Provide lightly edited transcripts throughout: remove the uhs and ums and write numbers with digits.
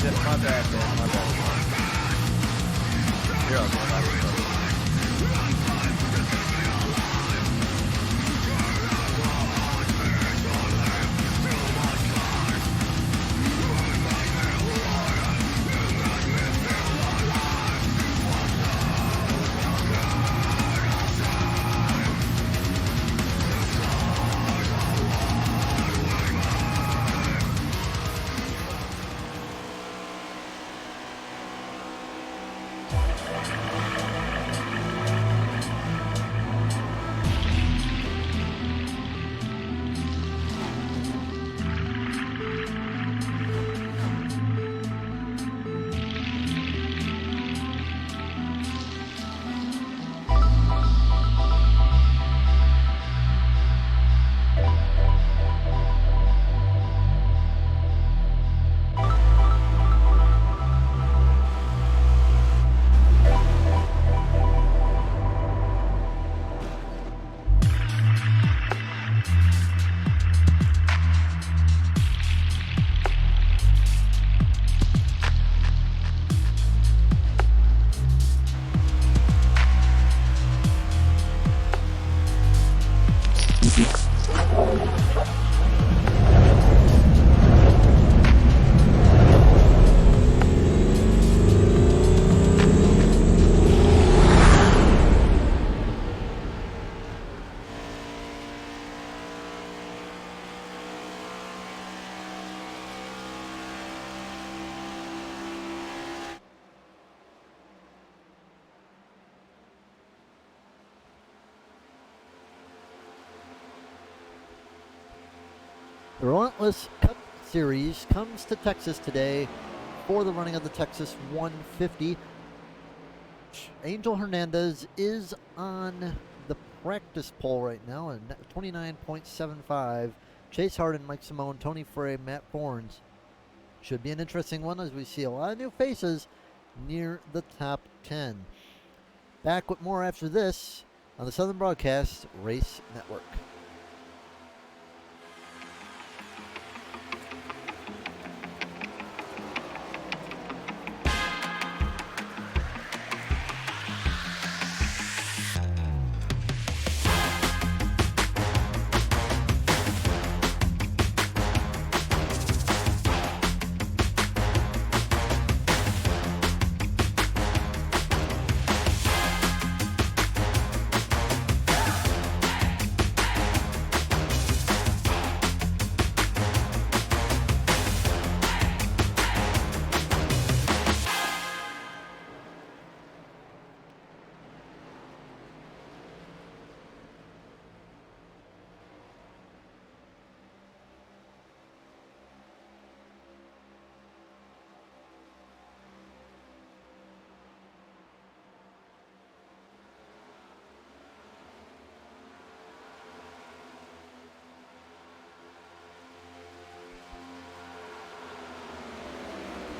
My bad, man. My bad. Here, I'll go. The Relentless Cup Series comes to Texas today for the running of the Texas 150. Angel Hernandez is on the practice pole right now at 29.75. Chase Harden, Mike Simone, Tony Frey, Matt Forns. Should be an interesting one as we see a lot of new faces near the top 10. Back with more after this on the Southern Broadcast Race Network.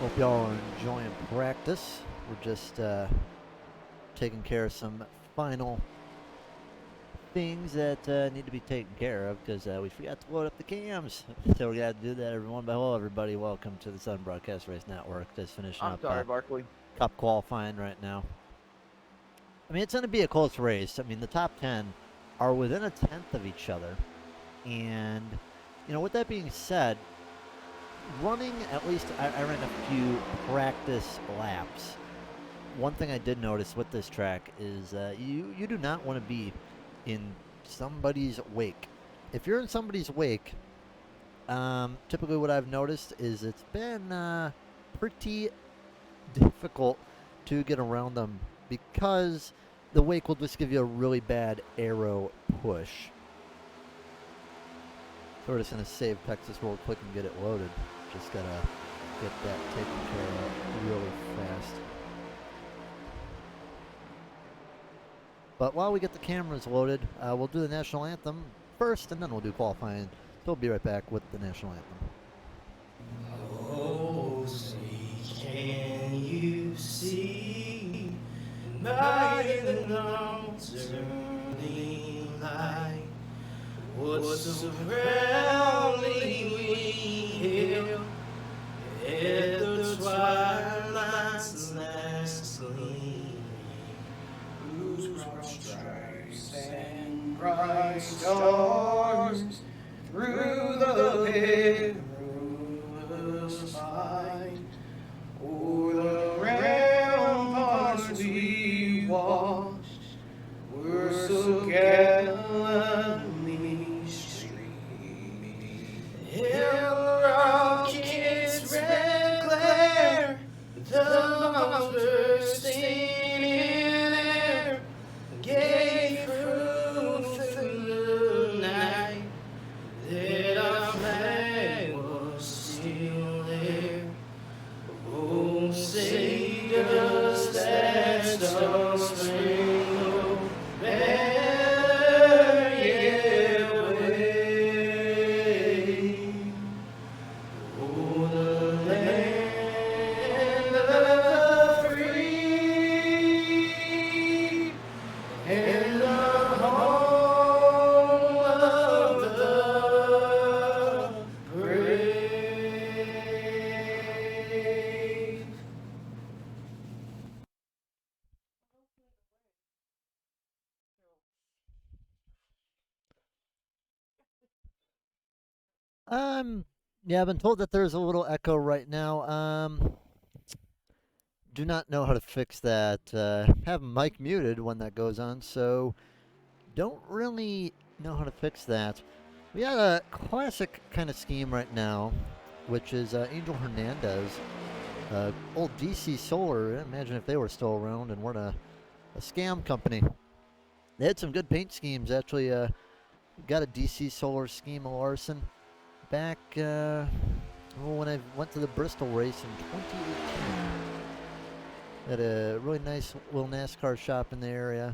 Hope y'all are enjoying practice. We're just taking care of some final things that need to be taken care of because we forgot to load up the cams. So we got to do that, everyone. But hello, everybody. Welcome to the Southern Broadcast Race Network. Just finishing up Barkley. Cup qualifying right now. I mean, it's going to be a close race. I mean, the top 10 are within a tenth of each other. And, you know, with that being said, running, at least I ran a few practice laps. One thing I did notice with this track is you do not want to be in somebody's wake. If you're in somebody's wake, typically what I've noticed is it's been pretty difficult to get around them because the wake will just give you a really bad aero push. So we're just going to save Texas real quick and get it loaded. Just got to get that taken care of really fast. But while we get the cameras loaded, we'll do the national anthem first, and then we'll do qualifying. So we'll be right back with the national anthem. Oh, say, can you see night in the nocturne light? What's so proudly we hail at the twilight perilous fight. O'er the ramparts we watched were so gallantly streaming. In the rocket's red glare, the bombs bursting in air gave proof through the night that our flag was still there. Oh, say does that star-spangled banner yet wave? Oh, the land of the free and the home of the brave. Yeah, I've been told that there's a little echo right now. Do not know how to fix that. Have mic muted when that goes on, so don't really know how to fix that. We got a classic kind of scheme right now, which is Angel Hernandez, old DC Solar. Imagine if they were still around and weren't a scam company. They had some good paint schemes, actually. Got a DC Solar scheme of Larson back when I went to the Bristol race in 2018. Had a really nice little NASCAR shop in the area.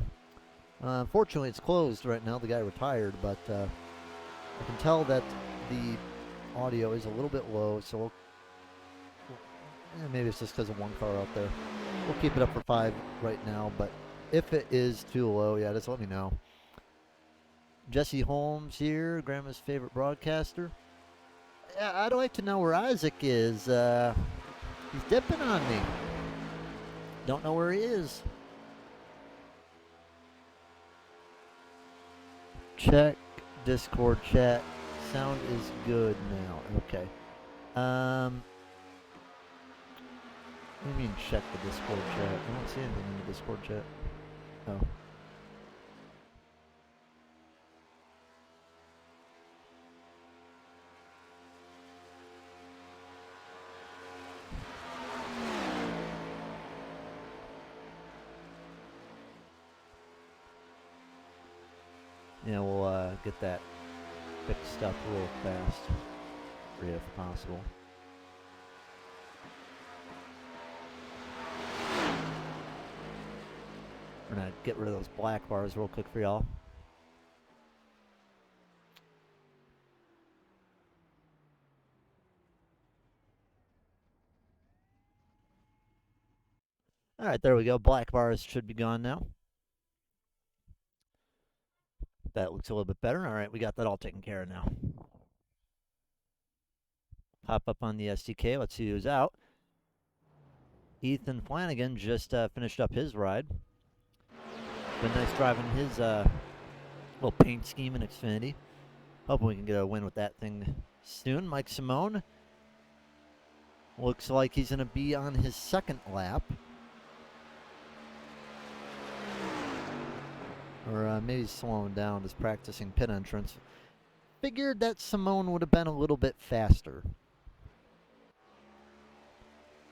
Unfortunately, it's closed right now. The guy retired, but I can tell that the audio is a little bit low, so maybe it's just because of one car out there. We'll keep it up for 5 right now, but if it is too low, yeah, just let me know. Jesse Holmes here, Grandma's favorite broadcaster. Yeah, I'd like to know where Isaac is. He's dipping on me. Don't know where he is. Check Discord chat. Sound is good now. Okay. What do you mean check the Discord chat? I don't see anything in the Discord chat. Oh. Yeah, we'll get that fixed up real fast for you if possible. We're gonna get rid of those black bars real quick for y'all. Alright, there we go. Black bars should be gone now. That looks a little bit better. Alright, we got that all taken care of now. Pop up on the SDK. Let's see who's out. Ethan Flanagan just finished up his ride. Been nice driving his little paint scheme in Xfinity. Hoping we can get a win with that thing soon. Mike Simone looks like he's going to be on his second lap. Or maybe he's slowing down, just practicing pit entrance. Figured that Simone would have been a little bit faster.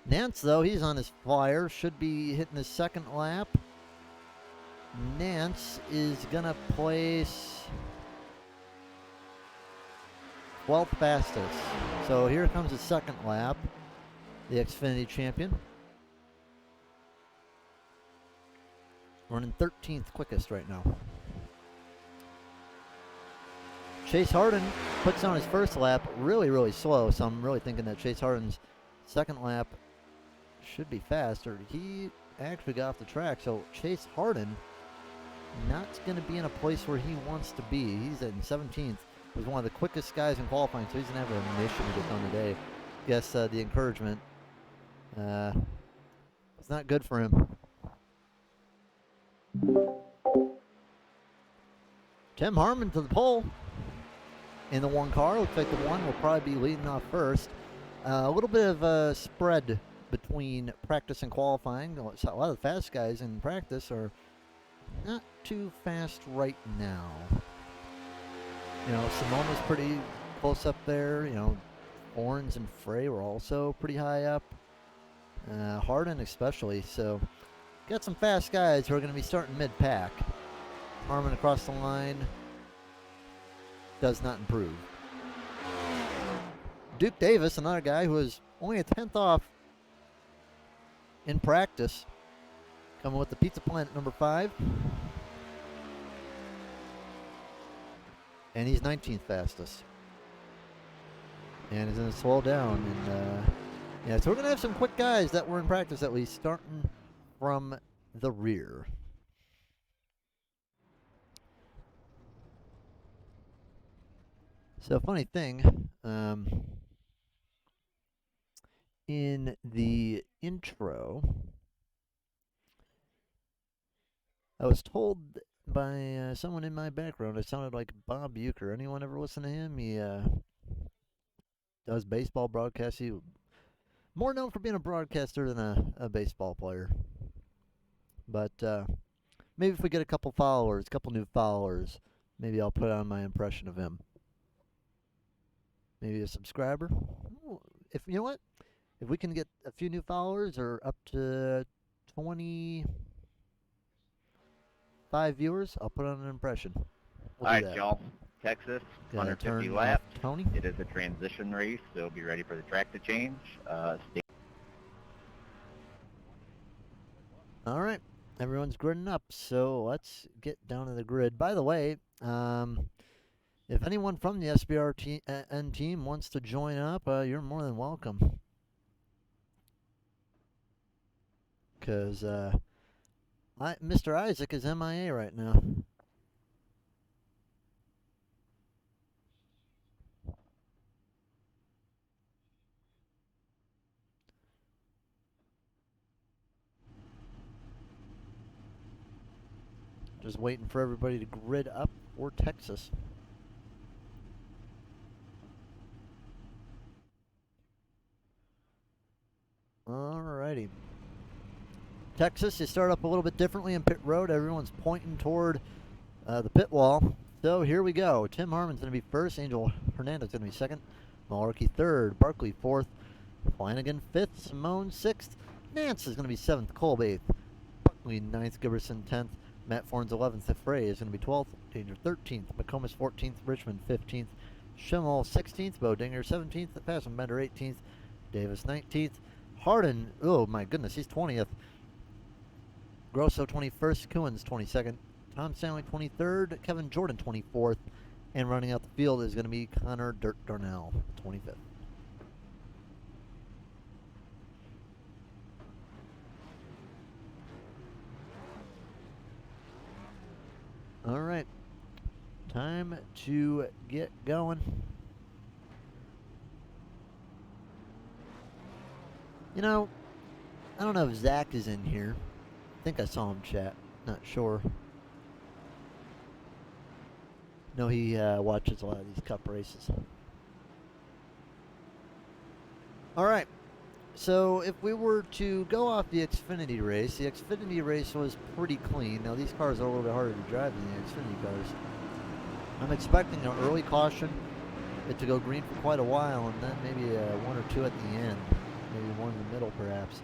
Nance, though, he's on his flyer. Should be hitting his second lap. Nance is going to place 12th fastest. So here comes his second lap. The Xfinity champion. Running 13th quickest right now. Chase Harden puts on his first lap really, really slow. So I'm really thinking that Chase Harden's second lap should be faster. He actually got off the track. So Chase Harden not going to be in a place where he wants to be. He's in 17th. Was one of the quickest guys in qualifying. So he's going to have a mission to get done today. Guess the encouragement it's not good for him. Tim Harmon to the pole. in the one car. Looks like the one will probably be leading off first. A little bit of a spread between practice and qualifying. A lot of the fast guys in practice are not too fast right now. You know, Simone was pretty close up there. You know, Orange and Frey were also pretty high up. Hardin especially. So, got some fast guys who are going to be starting mid-pack. Harmon across the line does not improve. Duke Davis, another guy who was only a 10th off in practice, coming with the Pizza Planet number 5. And he's 19th fastest. And he's going to slow down. And yeah, so we're going to have some quick guys that were in practice at least, starting from the rear. So, funny thing, in the intro, I was told by someone in my background I sounded like Bob Uecker. Anyone ever listen to him? He does baseball broadcasts. He more known for being a broadcaster than a baseball player. But maybe if we get a couple new followers, maybe I'll put on my impression of him. Maybe a subscriber. If you know what, if we can get a few new followers or up to 25 viewers, I'll put on an impression. All right, y'all. Texas, Gotta 150 turn laps. off Tony. It is a transition race, so be ready for the track to change. All right, everyone's gridding up, so let's get down to the grid. By the way, if anyone from the SBRN team wants to join up, you're more than welcome. Because Mr. Isaac is MIA right now. Just waiting for everybody to grid up for Texas. Alrighty. Texas, you start up a little bit differently in pit road. Everyone's pointing toward the pit wall. So here we go. Tim Harmon's going to be first. Angel Hernandez going to be second. Malarkey third. Barkley fourth. Flanagan fifth. Simone sixth. Nance is going to be seventh. Kolb eighth. Buckley ninth. Giberson 10th. Matt Forns 11th. Frey is going to be 12th. Danger 13th. McComas 14th. Richmond 15th. Schimmel 16th. Bodinger 17th. Fassenbender 18th. Davis 19th. Hardin, oh my goodness, he's 20th. Grosso 21st. Kuhns 22nd. Tom Stanley 23rd. Kevin Jordan 24th. And running out the field is going to be Connor Dirt Darnell 25th. All right, time to get going. You know, I don't know if Zach is in here. I think I saw him chat. Not sure. No, he watches a lot of these cup races. All right. So if we were to go off the Xfinity race, the Xfinity race was pretty clean. Now these cars are a little bit harder to drive than the Xfinity cars. I'm expecting an early caution, it to go green for quite a while, and then maybe one or two at the end, maybe one in the middle perhaps.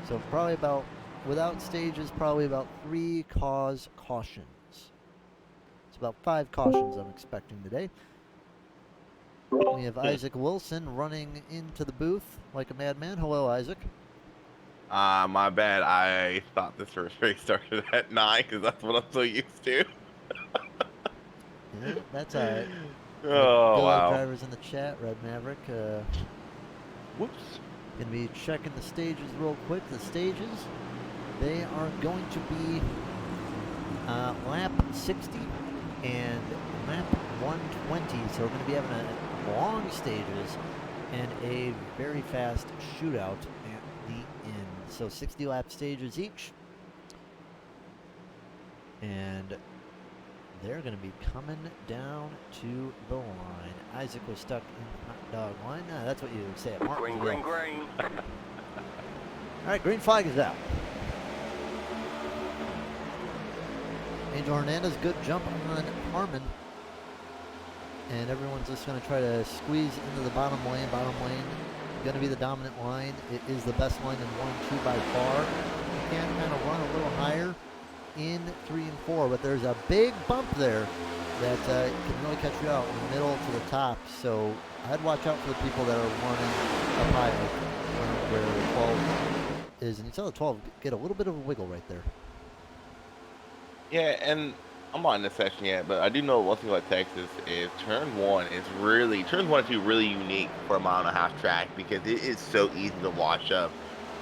So probably about, without stages, probably about 3 cautions. It's about 5 cautions I'm expecting today. We have Isaac Wilson running into the booth like a madman. Hello, Isaac. My bad. I thought this first race started at 9 because that's what I'm so used to. Yeah, that's all right. Oh, wow. Drivers in the chat, Red Maverick. Whoops. Gonna be checking the stages real quick. The stages, they are going to be lap 60 and lap 120. So we're going to be having a long stages and a very fast shootout at the end. So 60 lap stages each. And they're going to be coming down to the line. Isaac was stuck in the hot dog line. That's what you would say at Martinsville. Green, green, green. All right, green flag is out. Angel Hernandez, good jump on Harmon. And everyone's just going to try to squeeze into the bottom lane. Bottom lane going to be the dominant line. It is the best line in 1-2 by far. You can kind of run a little higher in 3 and 4, but there's a big bump there that can really catch you out in the middle to the top. So I'd watch out for the people that are running up high, where the 12 is. And you saw the 12 get a little bit of a wiggle right there. Yeah, and I'm not in this section yet, but I do know one thing about Texas is turn 1 is really, turns 1 and 2 really unique for a 1.5-mile track because it is so easy to wash up,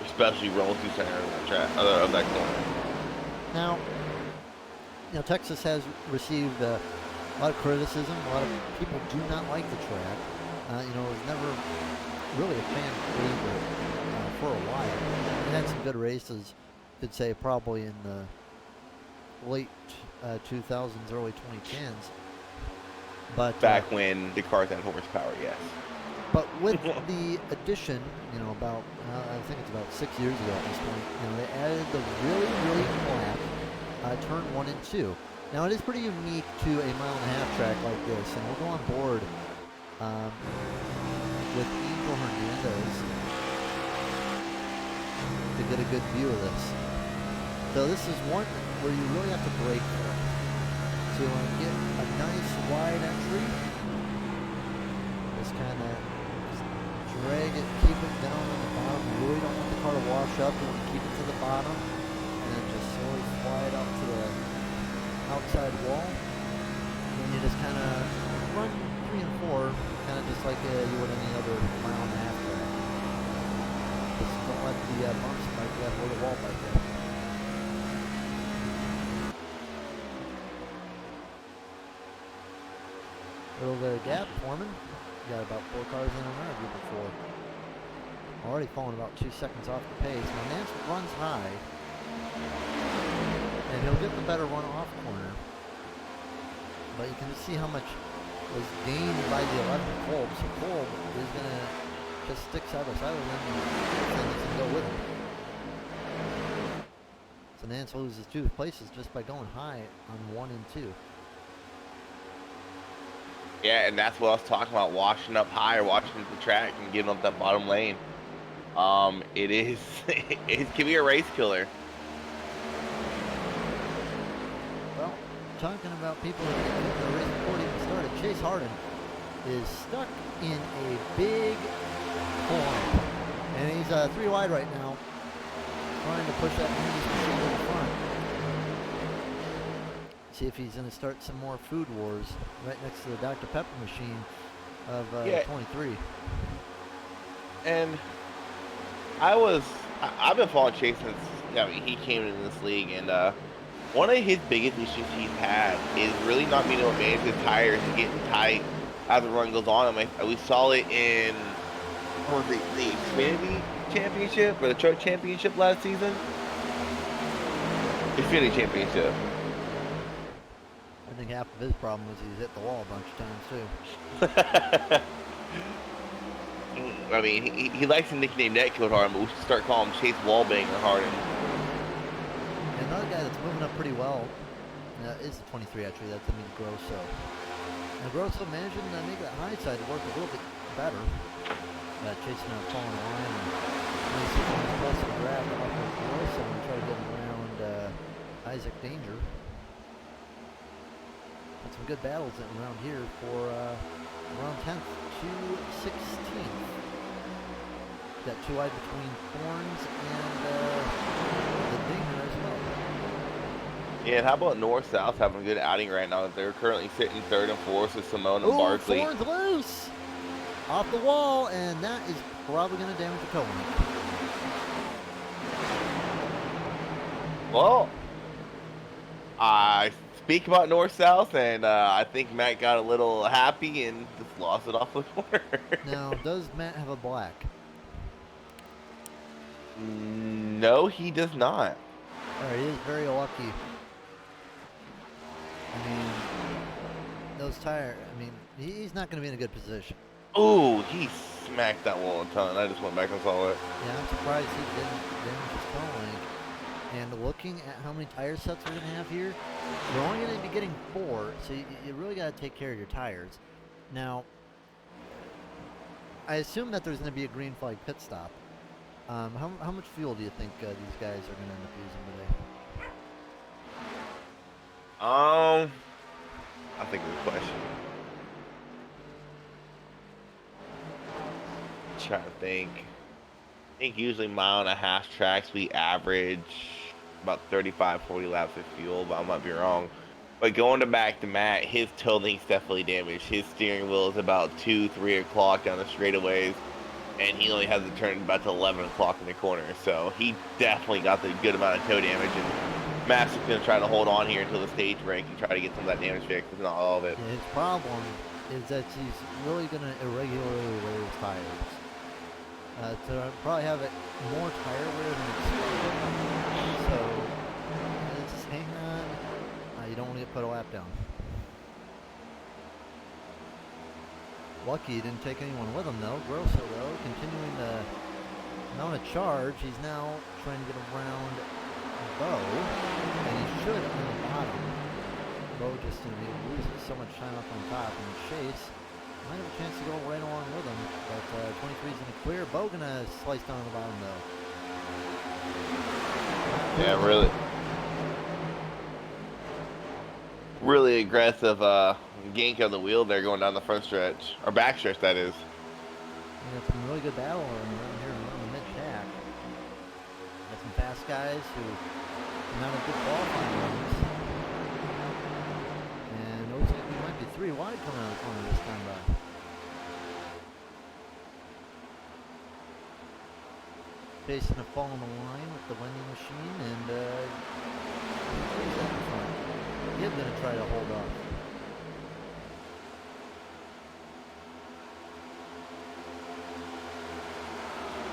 especially rolling through center of that track, of that corner. Now, you know, Texas has received a lot of criticism. A lot of people do not like the track. You know, it was never really a fan favorite for a while. It had some good races, could say probably in the late 2000s, early 2010s. But back when the cars had horsepower, yes. But with the addition, you know, about I think it's about 6 years ago at this point, you know, they added the really, really flat turn 1 and 2. Now it is pretty unique to a 1.5-mile track like this, and we'll go on board with Angel Hernandez to get a good view of this. So this is one where you really have to brake for. So you want to get a nice wide entry. Just kind of drag it, keep it down on the bottom. You really don't want the car to wash up. You want to keep it to the bottom. And then just slowly fly it up to the outside wall. And you just kind of run 3 and 4, kind of just like you would any other 1.5-mile track. Just don't let the bumps bike that or the wall bike there. Little bit of gap forming. You got about 4 cars in and out of group of 4. Already falling about 2 seconds off the pace. Now Nance runs high, and he'll get the better run off corner. But you can just see how much was gained by the 11th Kolb. So Kolb is gonna just stick side by side with him and go with him. So Nance loses 2 places just by going high on 1 and 2. Yeah, and that's what I was talking about, washing up high or washing up the track and getting up that bottom lane. It is, it can be a race killer. Well, talking about people that get the race before it even started, Chase Harden is stuck in a big corn. And he's 3 wide right now, trying to push that machine to the front. See if he's going to start some more food wars right next to the Dr. Pepper machine of 23. And I've been following Chase since he came into this league, and one of his biggest issues he's had is really not being able to manage his tires and getting tight as the run goes on. I mean, we saw it in what was it, the Xfinity Championship or the Truck Championship last season. Xfinity Championship. I think half of his problem was he's hit the wall a bunch of times too. I mean, he likes the nickname Netcode Harden, but we should start calling him Chase Wallbanger Harden. And another guy that's moving up pretty well is the 23 actually. That's Grosso. And Grosso managing to make that high side work a little bit better. Chasing out falling line and plus the grab off of Grosso and try to get around Isaac Danger. Had some good battles around here for around 10th to 16th. Got 2 wide between Thorns and the Dinger as well. Yeah, and how about North-South having a good outing right now? They're currently sitting 3rd and 4th with Simone and Barkley. Thorns loose! Off the wall, and that is probably going to damage the toe. Well, I speak about North-South, and I think Matt got a little happy and just lost it off the corner. Now, does Matt have a black? No, he does not. All right, he is very lucky. I mean, those tires. I mean, he's not going to be in a good position. Ooh, he smacked that wall a ton. I just went back and saw it. Yeah, I'm surprised he didn't damage his toe link. And looking at how many tire sets we're going to have here, we're only going to be getting 4, so you really got to take care of your tires. Now, I assume that there's going to be a green flag pit stop. How much fuel do you think these guys are going to end up using today? I think good question. Trying to think. I think usually mile and a half tracks we average about 35, 40 laps of fuel, but I might be wrong. But going to back to Matt, his toe link's definitely damaged. His steering wheel is about 2, 3 o'clock down the straightaways, and he only has to turn about to 11 o'clock in the corner. So he definitely got the good amount of toe damage, and Matt's just going to try to hold on here until the stage break and try to get some of that damage fixed, if not all of it. Yeah, his problem is that he's really going to irregularly wear his tires. To probably have it more tire wear than expected. So just hang on. You don't want to get put a lap down. Lucky he didn't take anyone with him though. Grosso though, continuing to mount a charge. He's now trying to get around Bo, and he should on the bottom. Bo just loses so much time up on top, and Chase might have a chance to go right along with him, but 23 is in the clear. Bo gonna slice down on the bottom though. Yeah, really aggressive gank on the wheel there going down the front stretch, or back stretch that is. We got some really good battle around here around the mid-pack. Got some fast guys who come out of good qualifying runs. And it looks like we might be 3 wide coming out of the corner this time by. Facing a fall on the line with the vending machine, and he's going to try to hold off.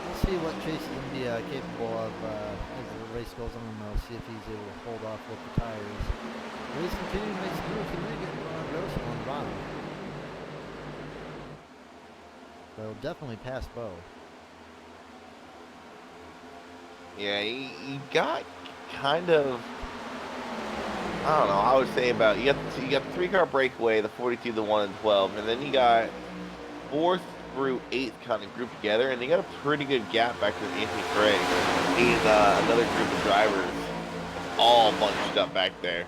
We'll see what Chase is going to be capable of as the race goes on. We'll see if he's able to hold off with the tires. But he's continuing to make some moves. He's going to get Ron Grosso on the bottom. But he'll definitely pass Bo. Yeah, he got kind of, I don't know, I would say about, you got the 3-car breakaway, the 42, the 1, and 12, and then you got 4th through 8th kind of grouped together, and they got a pretty good gap back to Anthony Craig and another group of drivers all bunched up back there.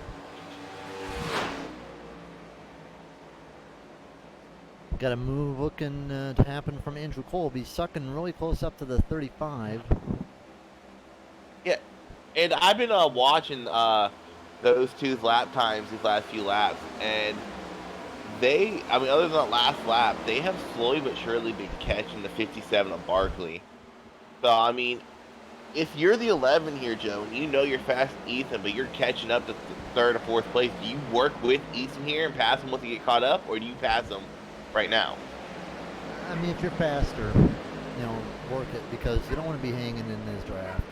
Got a move looking to happen from Andrew Colby, sucking really close up to the 35. Yeah, and I've been watching those two's lap times these last few laps, and other than that last lap, they have slowly but surely been catching the 57 of Barkley. So, I mean, if you're the 11 here, Joe, and you know you're fast Ethan, but you're catching up to 3rd or 4th place, do you work with Ethan here and pass him once you get caught up, or do you pass him right now? I mean, if you're faster, work it, because you don't want to be hanging in this draft.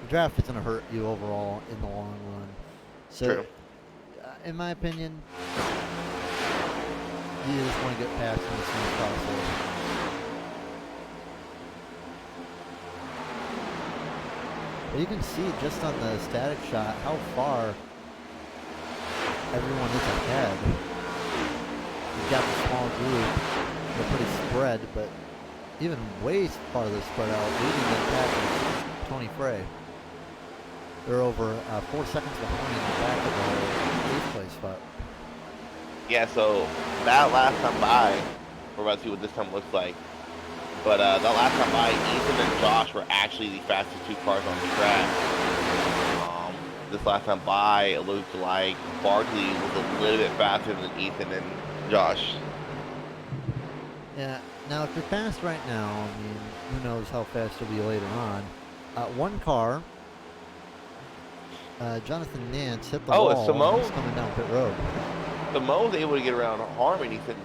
The draft is going to hurt you overall in the long run. So, in my opinion, you just want to get past them as soon as possible. But you can see just on the static shot how far everyone is ahead. You've got the small group. They're pretty spread, but even way farther spread out, leading the pack is Tony Frey. They're over 4 seconds behind in the back of the 8th place spot. Yeah, so that last time by, we're about to see what this time looks like. But that last time by, Ethan and Josh were actually the fastest 2 cars on the track. This last time by, it looked like Barkley was a little bit faster than Ethan and Josh. Yeah, now if you're fast right now, I mean, who knows how fast you'll be later on. One car, Jonathan Nance hit the wall. Oh, Simone? He's coming down pit road. Simone was able to get around Harmon. He said,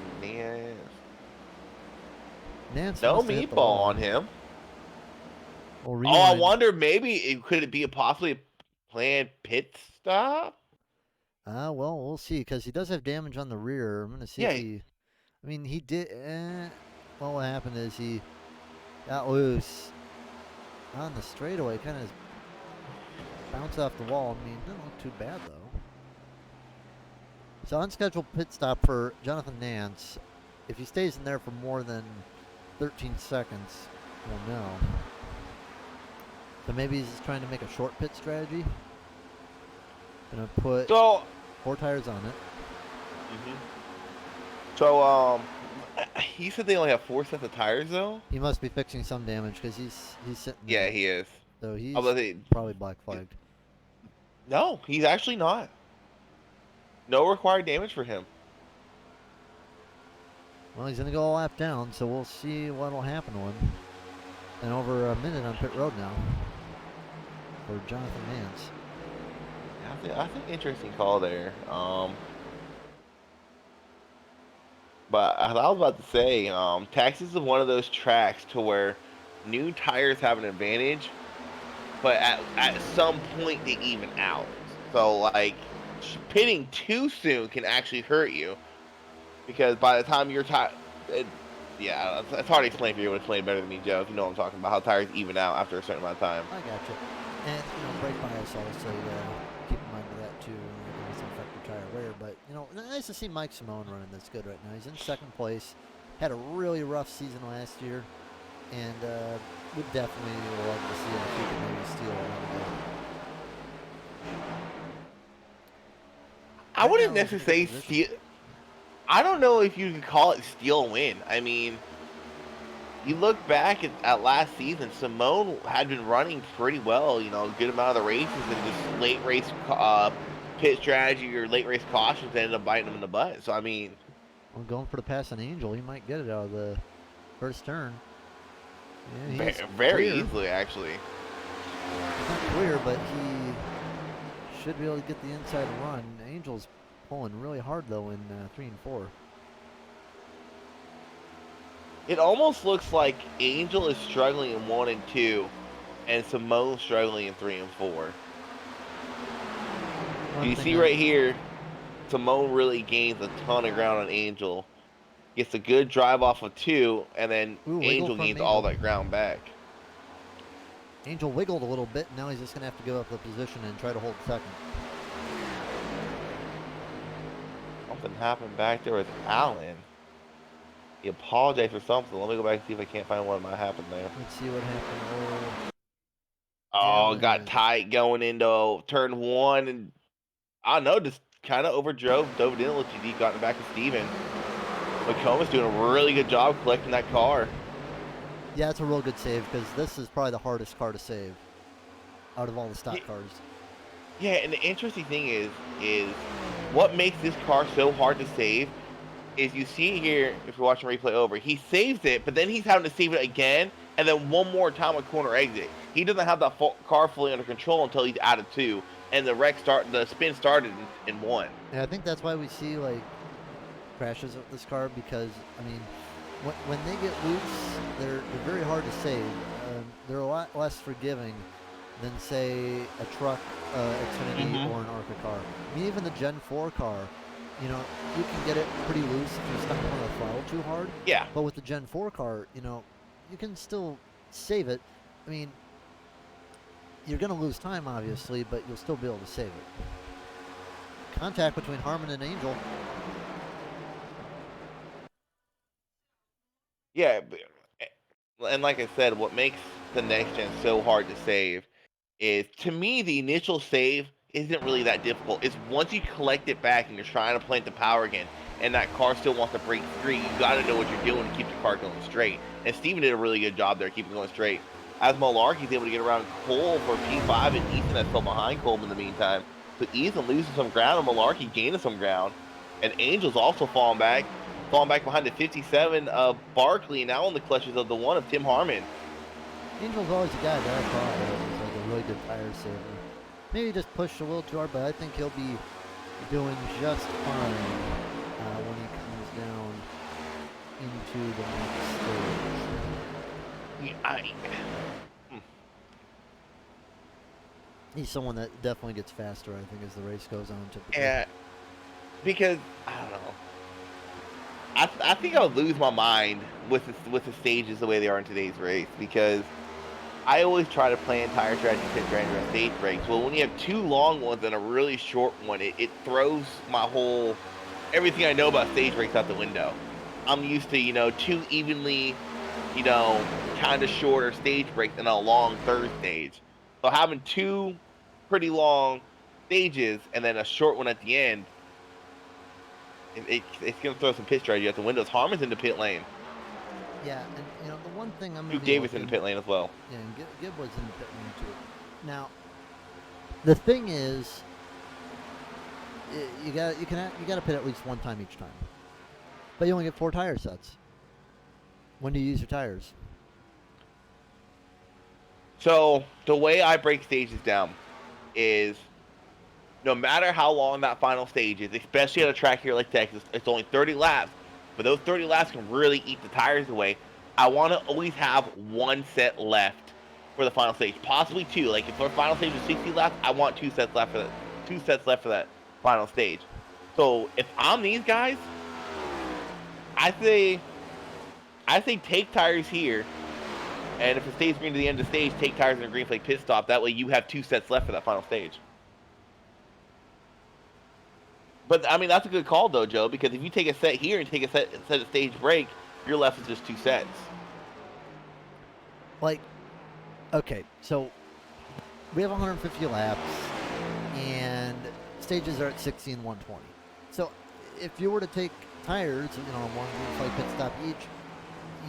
Nance no must have hit the meatball wall. on him. Well, Oh, I wonder maybe could it be a possibly planned pit stop? Well, we'll see, because he does have damage on the rear. I'm going to see if Yeah, he... I mean, he did... well, what happened is he got loose on the straightaway, kind of bounced off the wall. I mean, didn't look too bad, though. So unscheduled pit stop for Jonathan Nance. If he stays in there for more than 13 seconds, we'll know. So maybe he's just trying to make a short pit strategy. Gonna put so 4 tires on it. So, he said they only have 4 sets of tires, though? He must be fixing some damage because he's sitting there. Yeah, he is. So he's I was about to say, probably black flagged. no, he's actually not. No required damage for him. Well, he's gonna go a lap down, so we'll see what'll happen to him. And over a minute on pit road now for Jonathan Nance. I think interesting call there. But as I was about to say, Texas is one of those tracks to where new tires have an advantage, but at some point they even out. So like pitting too soon can actually hurt you, because by the time you're yeah, it's hard to explain for you. It would explain better than me, Joe. If you know what I'm talking about, how tires even out after a certain amount of time. I gotcha. And brake bias also keep in mind of that too. It doesn't affect your tire wear, but nice to see Mike Simone running this good right now. He's in 2nd place. Had a really rough season last year, and would definitely love to see him if he can maybe steal one again. I wouldn't necessarily say steal. I don't know if you could call it steal win. I mean, you look back at last season, Simone had been running pretty well, a good amount of the races, and just late race pit strategy or late race cautions ended up biting him in the butt. So, I mean... Well, going for the pass on Angel, he might get it out of the first turn. Yeah, very clear. easily, actually. He's not clear, but he should be able to get the inside run. Angel's pulling really hard, though, in 3 and 4. It almost looks like Angel is struggling in 1 and 2, and Simone struggling in 3 and 4. You see right here, Simone really gains a ton of ground on Angel. Gets a good drive off of 2, and then Angel gains all that ground back. Angel wiggled a little bit, and now he's just going to have to give up the position and try to hold 2nd. Something happened back there with Allen. He apologized for something. Let me go back and see if I can't find what might happen there. Let's see what happened. Oh, got tight going into turn 1, and I don't know, just kind of dove it in a little too deep, got in the back of Steven. McComb's doing a really good job collecting that car. Yeah, it's a real good save, because this is probably the hardest car to save out of all the stock cars. Yeah, and the interesting thing is what makes this car so hard to save is you see here, if you're watching replay over, he saves it, but then he's having to save it again, and then one more time a corner exit. He doesn't have that car fully under control until he's out of 2, and the spin started in 1. Yeah, I think that's why we see crashes of this car, because I mean, when they get loose, they're very hard to save. They're a lot less forgiving than say a truck, Xfinity, or an ARCA car. I mean, even the Gen 4 car, you can get it pretty loose if you're stuck on the throttle too hard. Yeah. But with the Gen 4 car, you can still save it. I mean, you're going to lose time, obviously, but you'll still be able to save it. Contact between Harmon and Angel. Yeah, and like I said, what makes the next gen so hard to save is, to me, the initial save isn't really that difficult. It's once you collect it back and you're trying to plant the power again, and that car still wants to break free, you got to know what you're doing to keep the car going straight. And Steven did a really good job there, keeping it going straight. As Malarkey's able to get around Cole for P5, and Ethan has still behind Cole in the meantime. So Ethan losing some ground, and Malarkey gaining some ground. And Angel's also falling back behind the 57 of Barkley, now in the clutches of the 1 of Tim Harmon. Angel's always a guy that I thought was a really good tire saver. Maybe just pushed a little too hard, but I think he'll be doing just fine when he comes down into the next stage. He's someone that definitely gets faster, I think, as the race goes on. Typically. Yeah, because I don't know. I think I would lose my mind with the stages the way they are in today's race because I always try to plan tire strategy, pit strategy, and stage breaks. Well, when you have two long ones and a really short one, it throws my whole everything I know about stage breaks out the window. I'm used to two evenly, kind of shorter stage breaks and a long third stage. So having two pretty long stages and then a short one at the end, it's going to throw some pit strategy out the windows. Harmon's in the pit lane. Yeah, and the one thing I'm gonna Duke be Davis in looking, the pit lane as well. yeah, and Gib was in the pit lane too. Now, the thing is, you got to pit at least one time each time, but you only get 4 tire sets. When do you use your tires? So the way I break stages down is no matter how long that final stage is, especially at a track here like Texas, it's only 30 laps, but those 30 laps can really eat the tires away. I want to always have one set left for the final stage, possibly two. Like if our final stage is 60 laps, I want 2 sets left for that. 2 sets left for that final stage. So if I'm these guys, I say take tires here, and if it stays green to the end of the stage, take tires in a green flag pit stop. That way you have 2 sets left for that final stage. But I mean that's a good call though, Joe, because if you take a set here and take a set of stage break, you're left with just 2 sets. Like, okay, so we have 150 laps, and stages are at 60 and 120. So if you were to take tires, one green flag pit stop each,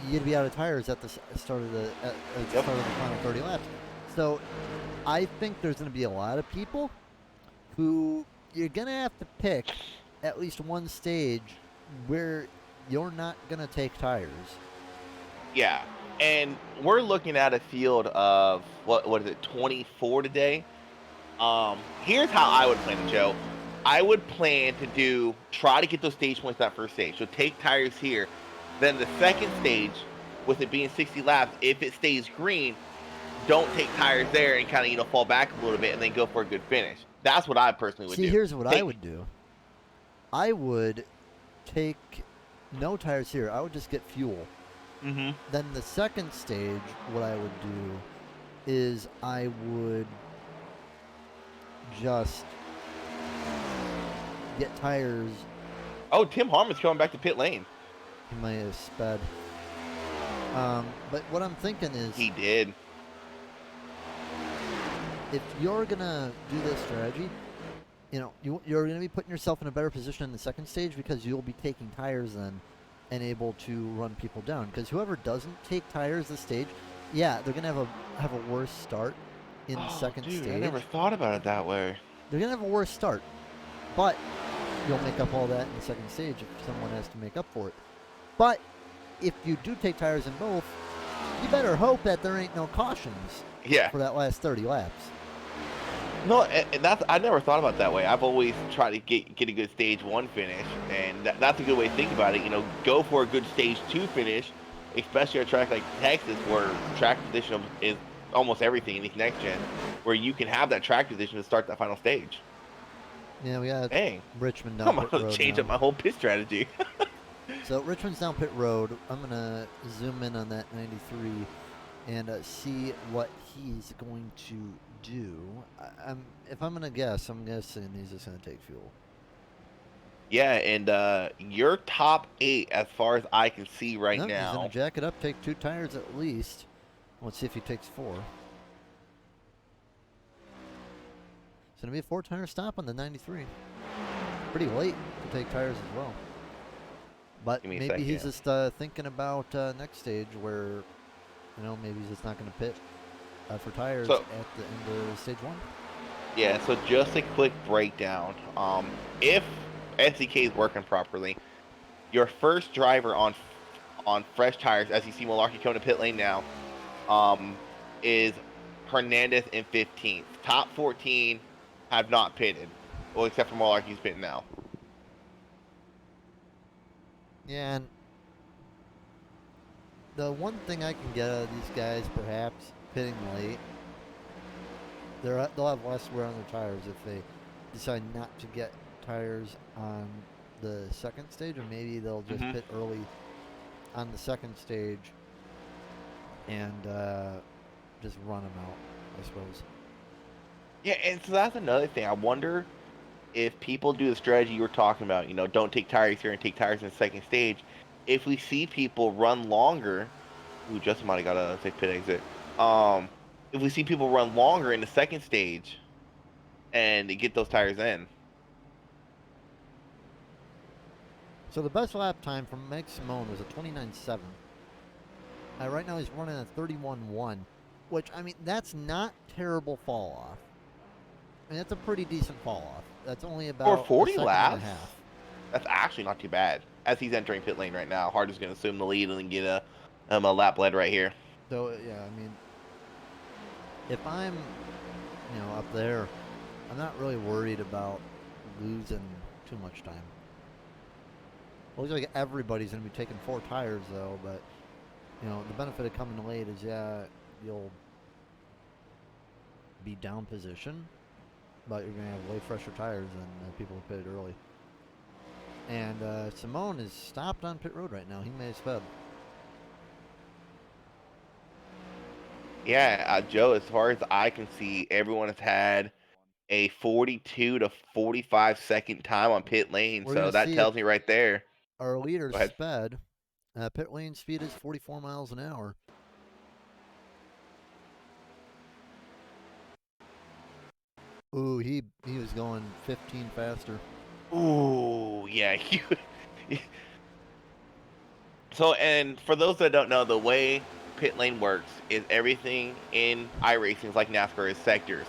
you'd be out of tires at the start of the start of the final 30 laps. So I think there's going to be a lot of people who you're going to have to pick at least one stage where you're not going to take tires. Yeah, and we're looking at a field of what is it, 24 today. Here's how I would plan it, Joe. I would plan to try to get those stage points that first stage. So take tires here. Then the second stage, with it being 60 laps, if it stays green, don't take tires there and kind of fall back a little bit and then go for a good finish. That's what I personally would do. See, here's what I would do. I would take no tires here. I would just get fuel. Mm-hmm. Then the second stage, what I would do is I would just get tires. Oh, Tim Harmon's coming back to pit lane. He might have sped. But what I'm thinking is, He did. if you're gonna do this strategy, you're gonna be putting yourself in a better position in the second stage because you'll be taking tires then and able to run people down. Because whoever doesn't take tires this stage, yeah, they're gonna have a worse start in the second dude, stage. I never thought about it that way. They're gonna have a worse start, but you'll make up all that in the second stage if someone has to make up for it. But if you do take tires in both, you better hope that there ain't no cautions Yeah. for that last 30 laps. No, and I never thought about it that way. I've always tried to get a good stage 1 finish, and that's a good way to think about it. Go for a good stage 2 finish, especially at a track like Texas, where track position is almost everything in these next gen, where you can have that track position to start that final stage. Yeah, we got Dang, Richmond I'm down pit gonna road change now. up my whole pit strategy. So Richmond's down pit road. I'm gonna zoom in on that 93 and see what he's going to do. If I'm gonna guess, I'm guessing he's just gonna take fuel. Yeah, and your top 8, as far as I can see right Nope, now. he's gonna jack it up, take 2 tires at least. Let's see if he takes 4. It's gonna be a 4-tire stop on the 93. Pretty late to take tires as well. But Give me a maybe he's second. just thinking about next stage where, maybe he's just not going to pit for tires So- at the end of stage 1. Yeah, so just a quick breakdown. If SDK is working properly, your first driver on fresh tires, as you see Malarkey coming to pit lane now, is Hernandez in 15th. Top 14 have not pitted, well, except for Malarkey's pitting now. Yeah, and the one thing I can get out of these guys, perhaps pitting late, they'll have less wear on their tires if they decide not to get tires on the second stage, or maybe they'll just Mhm. pit early on the second stage and just run them out, I suppose. Yeah, and so that's another thing. I wonder if people do the strategy you were talking about, don't take tires here and take tires in the second stage. If we see people run longer, ooh, Justin might have got a safe pit exit. Um, if we see people run longer in the second stage and they get those tires in. So the best lap time from Mike Simone was a 29.7. Right now he's running a 31.1, which, I mean, that's not terrible fall off. I mean, that's a pretty decent fall off. That's only For about a 40 second and a laps, half. that's actually not too bad. As he's entering pit lane right now, Harder's going to assume the lead and then get a lap lead right here. So, yeah, I mean, if I'm, up there, I'm not really worried about losing too much time. Looks like everybody's going to be taking 4 tires, though, but, the benefit of coming late is, you'll be down position, but you're going to have way fresher tires than people who pitted early. And Simone is stopped on pit road right now. He may have sped. Yeah, Joe, as far as I can see, everyone has had a 42 to 45 second time on pit lane. We're So gonna that see tells me right there. our leader Go ahead. sped. Pit lane speed is 44 miles an hour. Ooh, he was going 15 faster. Ooh, yeah. So, and for those that don't know, the way pit lane works is everything in iRacing is like NASCAR is sectors.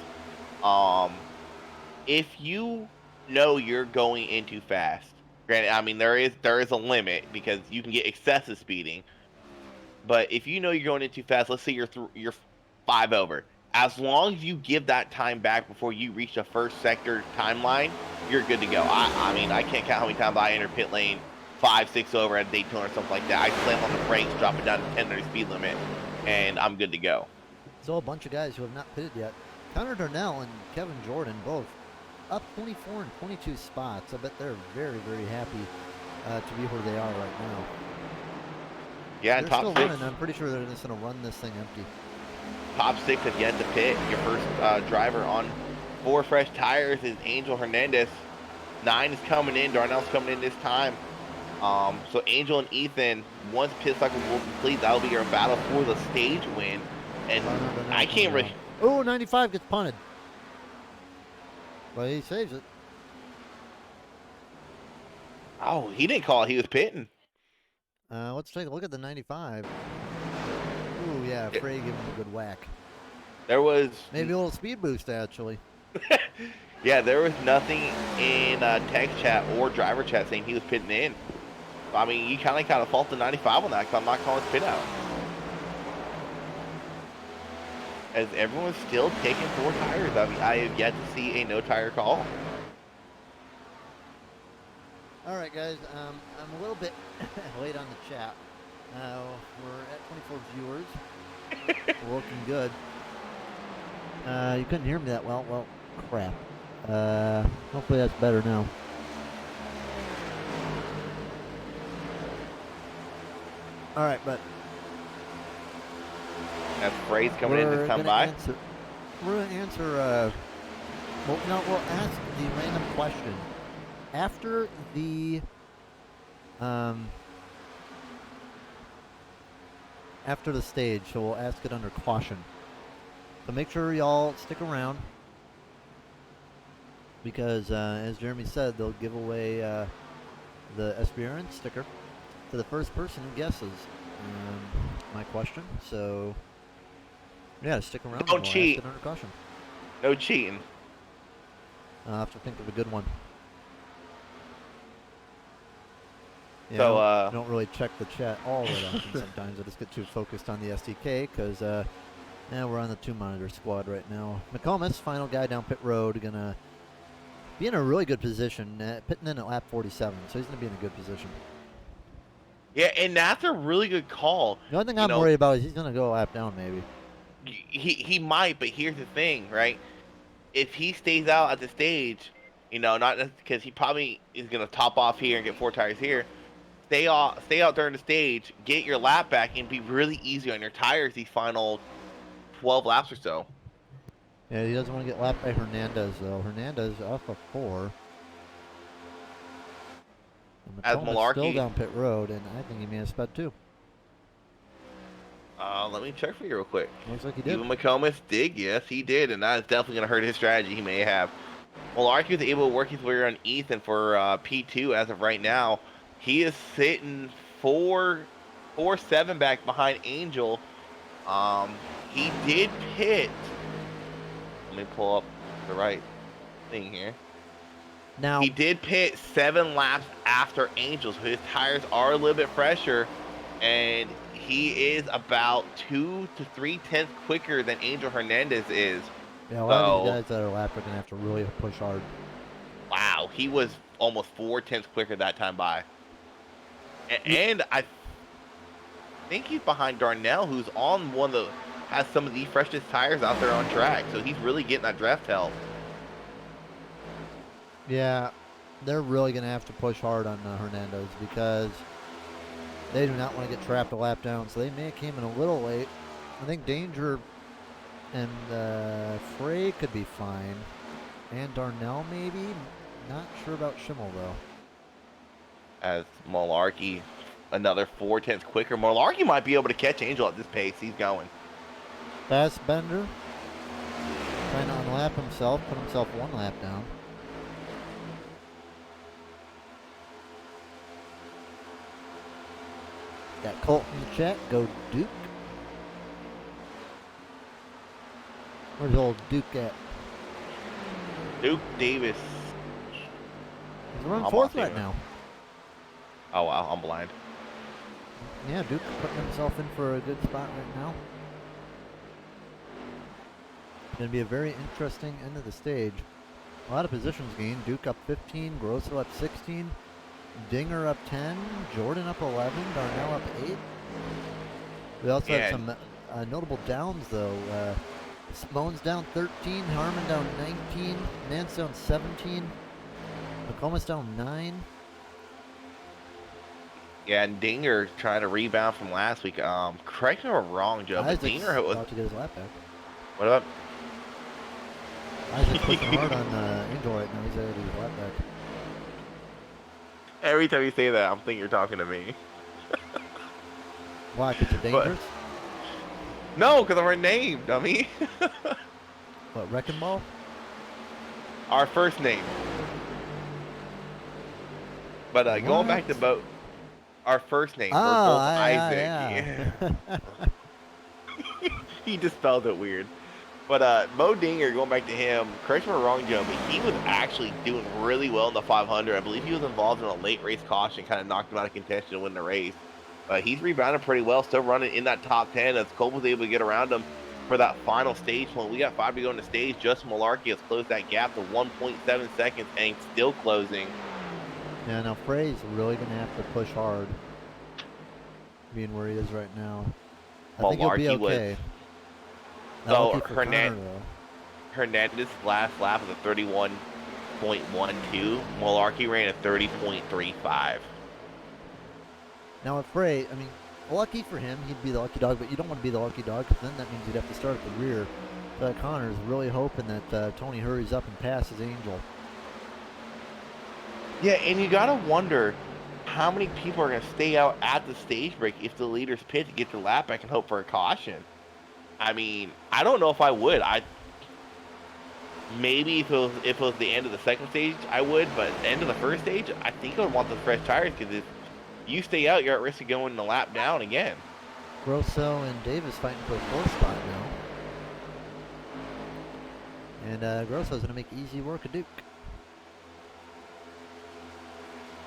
If you know you're going in too fast, granted, I mean there is a limit because you can get excessive speeding. But if you know you're going in too fast, let's say you're 5 over. As long as you give that time back before you reach the first sector timeline, you're good to go. I mean, I can't count how many times I enter pit lane 5, 6 over at Daytona or something like that. I slam on the brakes, drop it down to 10 under speed limit, and I'm good to go. So a bunch of guys who have not pitted yet. Connor Darnell and Kevin Jordan both up 24 and 22 spots. I bet they're very, very happy to be where they are right now. Yeah, They're top still 6. running. I'm pretty sure they're just going to run this thing empty. Top 6 have yet to pit. Your first driver on 4 fresh tires is Angel Hernandez. 9 is coming in. Darnell's coming in this time. So Angel and Ethan, once pit cycle will complete, that'll be your battle for the stage win. And I can't really. Oh, 95 gets punted. But he saves it. Oh, he didn't call it. He was pitting. Let's take a look at the 95. Ooh, yeah, Frey gave him a good whack. There was maybe a little speed boost, actually. Yeah, there was nothing in text chat or driver chat saying he was pitting in. I mean, you kind of fault the 95 on that because I'm not calling his pit out. As everyone's still taking 4 tires. I mean, I have yet to see a no tire call. All right, guys. I'm a little bit late on the chat. We're at 24 viewers. We're looking good. You couldn't hear me that well. Well, crap. Hopefully that's better now. All right, but As Frey's coming in this time by. We're going to answer, well, no, we'll ask the random question. After the, stage, so we'll ask it under caution. So make sure y'all stick around, because as Jeremy said, they'll give away the SBRN sticker to the first person who guesses my question. So yeah, stick around. Don't cheat. Ask it under caution. No cheating. I'll have to think of a good one. Yeah, So, I don't really check the chat all that often sometimes. I just get too focused on the SDK because we're on the 2-monitor squad right now. McComas, final guy down pit road, going to be in a really good position, pitting in at lap 47, so he's going to be in a good position. Yeah, and that's a really good call. The only thing I'm worried about is he's going to go a lap down maybe. He might, but here's the thing, right? if he stays out at the stage, you know, not because he probably is gonna top off here and get 4 tires here. Stay out during the stage, get your lap back, and be really easy on your tires these final 12 laps or so. Yeah, he doesn't want to get lapped by Hernandez, though. Hernandez off of 4. And As McComas still Malarkey, down pit road, and I think he may have sped too. let me check for you real quick. Looks like he did. Even McComas did, yes, he did, and that is definitely going to hurt his strategy. He may have. Malarkey was able to work his way around Ethan for P2 as of right now. He is sitting 4-7 back behind Angel. He did pit. Let me pull up the right thing here. Now He did pit 7 laps after Angel, so his tires are a little bit fresher, and he is about 2 to 3 tenths quicker than Angel Hernandez is. yeah, a lot of these guys that are lapped are going to have to really push hard. Wow, he was almost 4 tenths quicker that time by. And I think he's behind Darnell, who's on has some of the freshest tires out there on track, so he's really getting that draft help. Yeah, they're really going to have to push hard on Hernandez because they do not want to get trapped a lap down, so they may have came in a little late. I think Danger and Frey could be fine, and Darnell maybe. Not sure about Schimmel, though. As Malarkey, another 4 tenths quicker. Malarkey might be able to catch Angel at this pace. He's going. Fast Bender trying to unlap himself, put himself 1 lap down. Got Colt in the chat. Go Duke. Where's old Duke at? Duke Davis. He's running I'm 4th off right here. now. Oh, wow, I'm blind. Yeah, Duke putting himself in for a good spot right now. It's going to be a very interesting end of the stage. A lot of positions gained. Duke up 15, Grosso up 16, Dinger up 10, Jordan up 11, Darnell up 8. We also had some notable downs, though. Simone's down 13, Harmon down 19, Nance down 17, McComas down 9. Yeah, and Dinger trying to rebound from last week. Correct me if I'm wrong, Joe, but Isaac's Dinger was... about to get his lap back. What up? Isaac's pushing hard on Angel right now. He's ready to get his lap back. Every time you say that, I'm thinking you're talking to me. Why? Because you're dangerous? No, because I'm her name, dummy. What, Wrecking Ball? Our first name. But going back to both, our first name, we're both Isaac. Yeah. He just spelled it weird. But Mo Dinger, going back to him, correct me if I'm wrong, Joe, but he was actually doing really well in the 500. I believe he was involved in a late race caution, kind of knocked him out of contention to win the race. But he's rebounded pretty well, still running in that top 10 as Cole was able to get around him for that final stage. When we got 5 to go in the stage, Justin Malarkey has closed that gap to 1.7 seconds and still closing. Yeah, now Frey's really going to have to push hard, being where he is right now. I think he'll be okay. So Hernandez's last lap was a 31.12. Malarkey ran a 30.35. Now with Frey, I mean, lucky for him, he'd be the lucky dog, but you don't want to be the lucky dog because then that means you'd have to start at the rear. So Connor's really hoping that Tony hurries up and passes Angel. Yeah, and you gotta wonder how many people are gonna stay out at the stage break if the leaders pit to get the lap back and hope for a caution. I mean, I don't know if I would. Maybe if it was the end of the second stage, I would, but at the end of the first stage, I think I would want the fresh tires because if you stay out, you're at risk of going the lap down again. Grosso and Davis fighting for the 4th spot now. And Grosso's going to make easy work of Duke.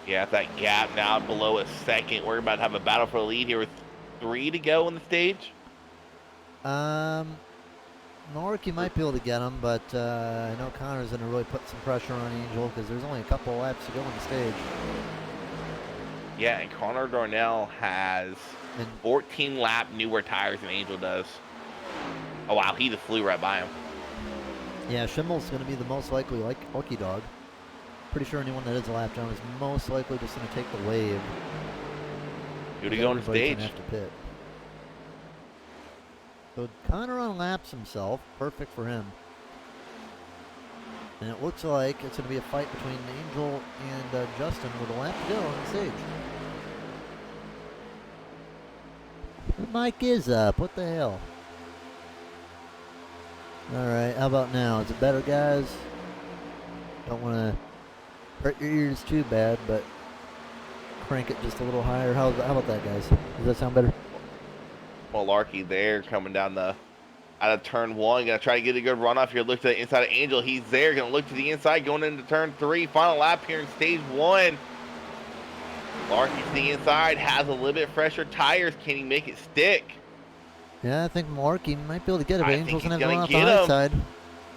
Yeah, if that gap now below a second, we're about to have a battle for the lead here with 3 to go on the stage. Malarkey might be able to get him, but I know Connor's going to really put some pressure on Angel because there's only a couple of laps to go on the stage. Yeah, and Connor Darnell has 14 lap newer tires than Angel does. Oh, wow, he just flew right by him. Yeah, Schimmel's going to be the most likely lucky dog. Pretty sure anyone that is a lap down is most likely just going to take the wave. Here to go on the Everybody's stage. gonna have to pit. So Connor unlaps himself. Perfect for him. And it looks like it's going to be a fight between Angel and Justin with a lap to go on the stage. The mic is up. What the hell? Alright, how about now? Is it better, guys? Don't want to hurt your ears too bad, but crank it just a little higher. How about that, guys? Does that sound better? Malarkey there coming down the out of turn 1. Gonna try to get a good runoff here. Look to the inside of Angel. He's there. Gonna look to the inside going into turn 3. Final lap here in stage 1. Malarkey to the inside. Has a little bit fresher tires. Can he make it stick? Yeah, I think Malarkey might be able to get it, but I Angel's think going to he's have to gonna run off the get high him. side.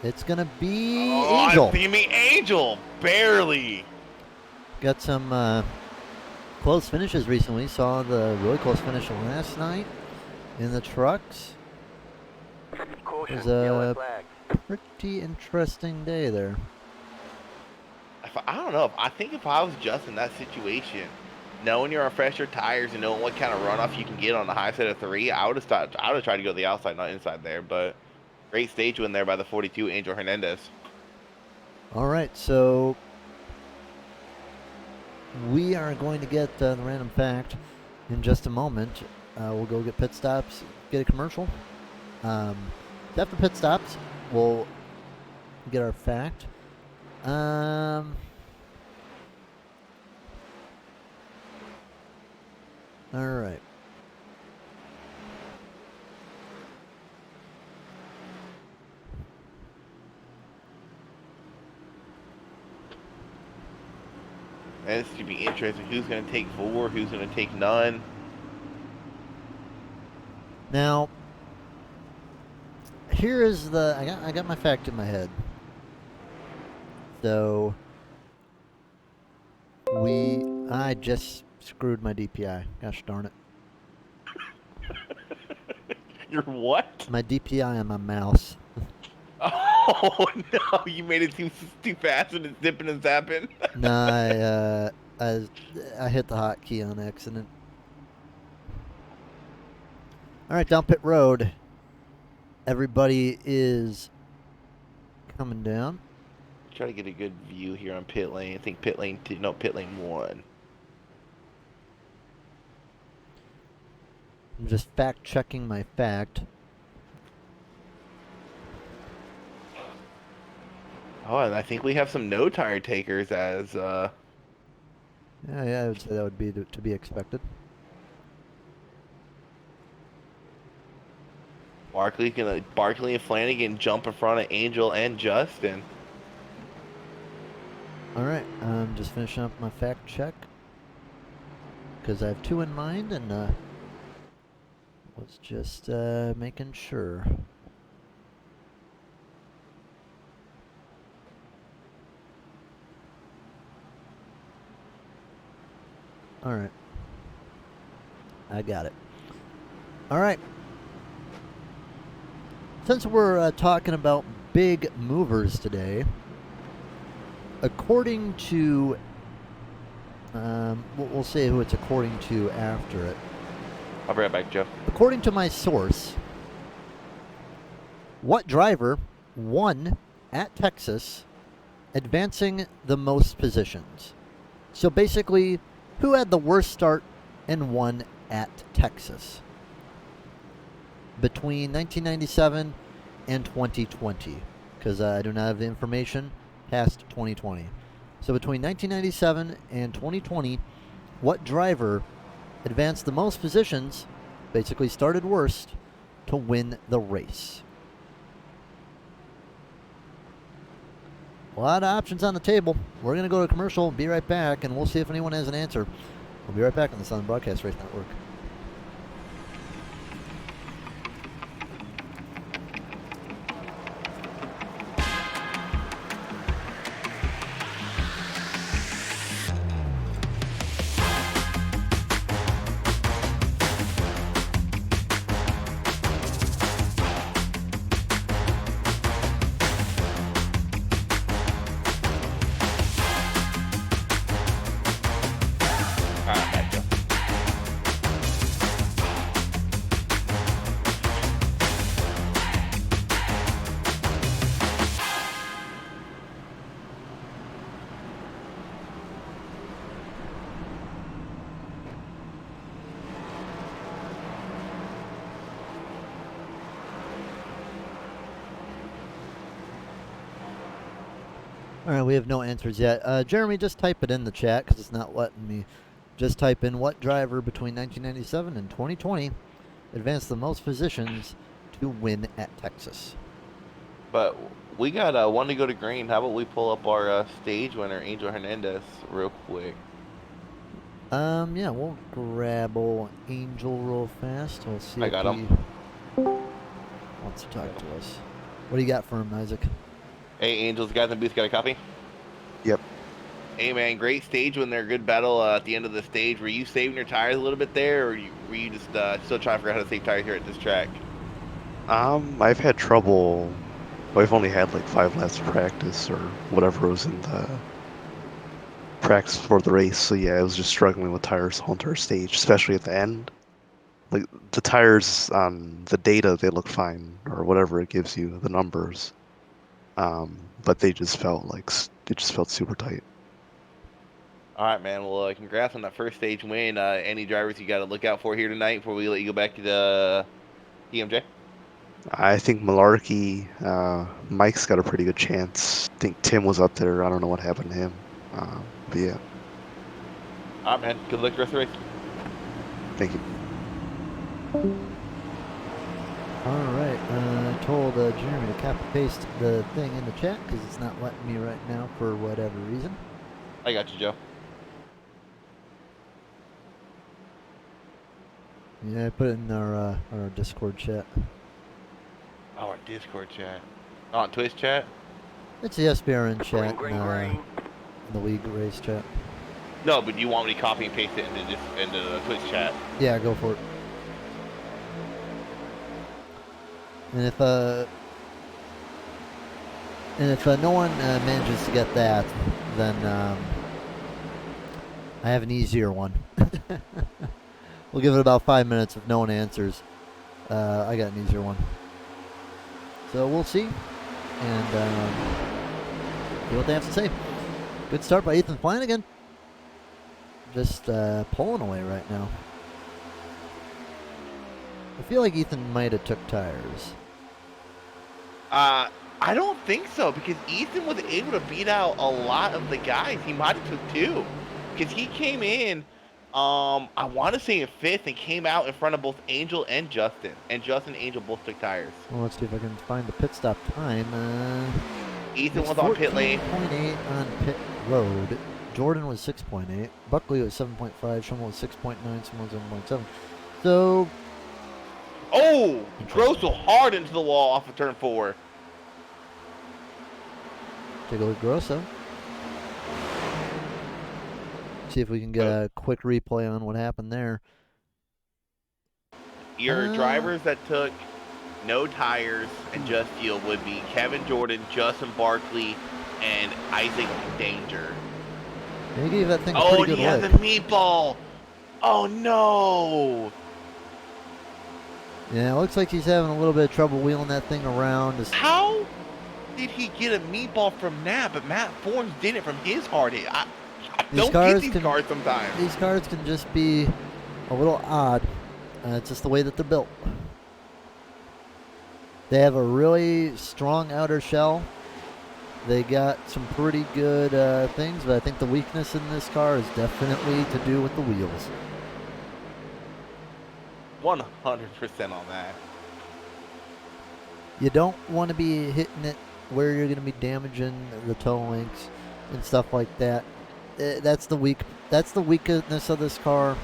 It's going to be Oh, Angel. you mean Angel? Barely. Got some close finishes recently. Saw the really close finish last night in the trucks. It was a pretty interesting day there. I don't know. I think if I was just in that situation, knowing you're on fresher tires and knowing what kind of runoff you can get on the high side of 3, I would have tried to go to the outside, not inside there. But great stage win there by the 42 Angel Hernandez. All right, so we are going to get the random fact in just a moment. We'll go get pit stops, get a commercial. After pit stops, we'll get our fact. All right. And this should be interesting. Who's going to take 4? Who's going to take none? Now, here is the I got my fact in my head. So I just screwed my DPI. Gosh darn it. You're what? My DPI on my mouse. Oh no! You made it too fast and it's zipping and zapping. No, I hit the hotkey on accident. All right, down pit road. Everybody is coming down. Try to get a good view here on pit lane. I think pit lane 2, no, pit lane 1. I'm just fact checking my fact. Oh, and I think we have some no tire takers as Yeah, I would say that would be to be expected. Barkley and Flanagan jump in front of Angel and Justin. All right, I'm just finishing up my fact check because I have 2 in mind, and was just making sure. All right, I got it. All right. Since we're talking about big movers today, according to, we'll say who it's according to after it. I'll be right back, Joe. According to my source, what driver won at Texas, advancing the most positions? So basically, who had the worst start and won at Texas between 1997 and 2020? Because I do not have the information past 2020. So between 1997 and 2020, what driver advanced the most positions, basically started worst, to win the race? A lot of options on the table. We're going to go to commercial, be right back, and we'll see if anyone has an answer. We'll be right back on the Southern Broadcast Race Network. All right, we have no answers yet. Jeremy, just type it in the chat because it's not letting me. Just type in what driver between 1997 and 2020 advanced the most positions to win at Texas. But we got one to go to green. How about we pull up our stage winner, Angel Hernandez, real quick? Yeah, we'll grab old Angel real fast. We'll see I if got he him. wants to talk to us. What do you got for him, Isaac? Hey, Angels, guys in the booth, got a copy? Yep. Hey, man, great stage when they're good battle at the end of the stage. Were you saving your tires a little bit there, or were you just still trying to figure out how to save tires here at this track? I've had trouble. I've only had like 5 laps of practice or whatever was in the practice for the race. So yeah, I was just struggling with tires the whole entire stage, especially at the end. Like the tires on the data, they look fine or whatever it gives you, the numbers. But they just felt it just felt super tight. All right, man. Well, congrats on that first stage win. Any drivers you got to look out for here tonight before we let you go back to the DMJ? I think Malarkey, Mike's got a pretty good chance. I think Tim was up there. I don't know what happened to him. But yeah, All right, man. Good luck the rest of the race. thank you. All right, I told Jeremy to copy paste the thing in the chat because it's not letting me right now for whatever reason. I got you, Joe. Yeah, I put it in our Discord chat. Oh, our Discord chat. On Twitch chat? It's the SBRN chat Green, and green. the league race chat. No, but you want me to copy and paste it into the Twitch chat? Yeah, go for it. And if no one manages to get that, then I have an easier one. We'll give it about 5 minutes. If no one answers, I got an easier one. So we'll see, and see what they have to say. Good start by Ethan Flanagan. Just pulling away right now. I feel like Ethan might have took tires. I don't think so, because Ethan was able to beat out a lot of the guys. He might have took 2, because he came in, I want to say in 5th, and came out in front of both Angel and Justin. And Justin and Angel both took tires. Well, let's see if I can find the pit stop time. Ethan was on pit lane. 14.8 on pit road. Jordan was 6.8. Buckley was 7.5. Schummel was 6.9. Simone was 7.7. So. Oh! Drove so hard into the wall off of turn 4. Take a look at Grosso. See if we can get a quick replay on what happened there. Your drivers that took no tires and just fuel would be Kevin Jordan, Justin Barkley, and Isaac Danger. They gave that thing a Oh, pretty and he good has lick. a meatball! Oh, no! Yeah, it looks like he's having a little bit of trouble wheeling that thing around. How did he get a meatball from that, but Matt Forms did it from his hard hit? I don't get these cars sometimes. These cars can just be a little odd. It's just the way that they're built. They have a really strong outer shell. They got some pretty good things, but I think the weakness in this car is definitely to do with the wheels. 100% on that. You don't want to be hitting it where you're going to be damaging the toe links and stuff like that. That's the weakness of this car.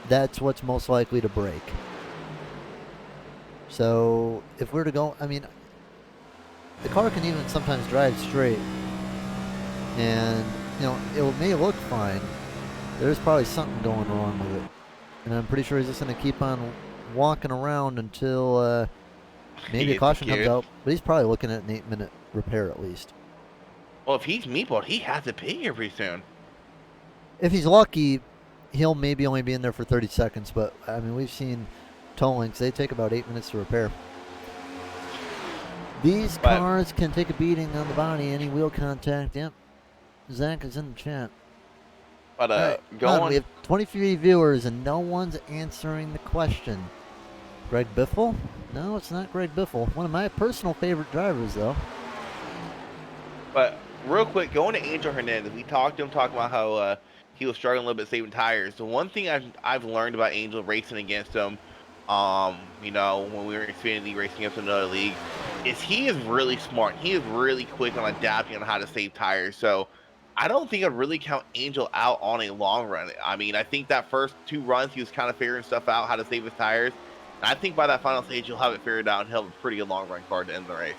That's what's most likely to break. So if we're to go, I mean, the car can even sometimes drive straight, and you know it may look fine. There's probably something going wrong with it, and I'm pretty sure he's just going to keep on walking around until maybe a caution comes out. But he's probably looking at an 8-minute repair at least. Well, if he's meatball, he has to pay here pretty soon. If he's lucky, he'll maybe only be in there for 30 seconds. But I mean, we've seen tow links; they take about 8 minutes to repair. These cars can take a beating on the body, any wheel contact. Yep. Zach is in the chat. But right, we have 23 viewers and no one's answering the question. Greg Biffle? No, it's not Greg Biffle. One of my personal favorite drivers, though. But real quick, going to Angel Hernandez, we talked to him talking about how he was struggling a little bit saving tires. The one thing I've learned about Angel racing against him, when we were in Xfinity racing against another league, is he is really smart. He is really quick on adapting on how to save tires. So I don't think I'd really count Angel out on a long run. I mean, I think that first 2 runs he was kind of figuring stuff out, how to save his tires. And I think by that final stage he'll have it figured out and he'll have a pretty good long run car to end the race.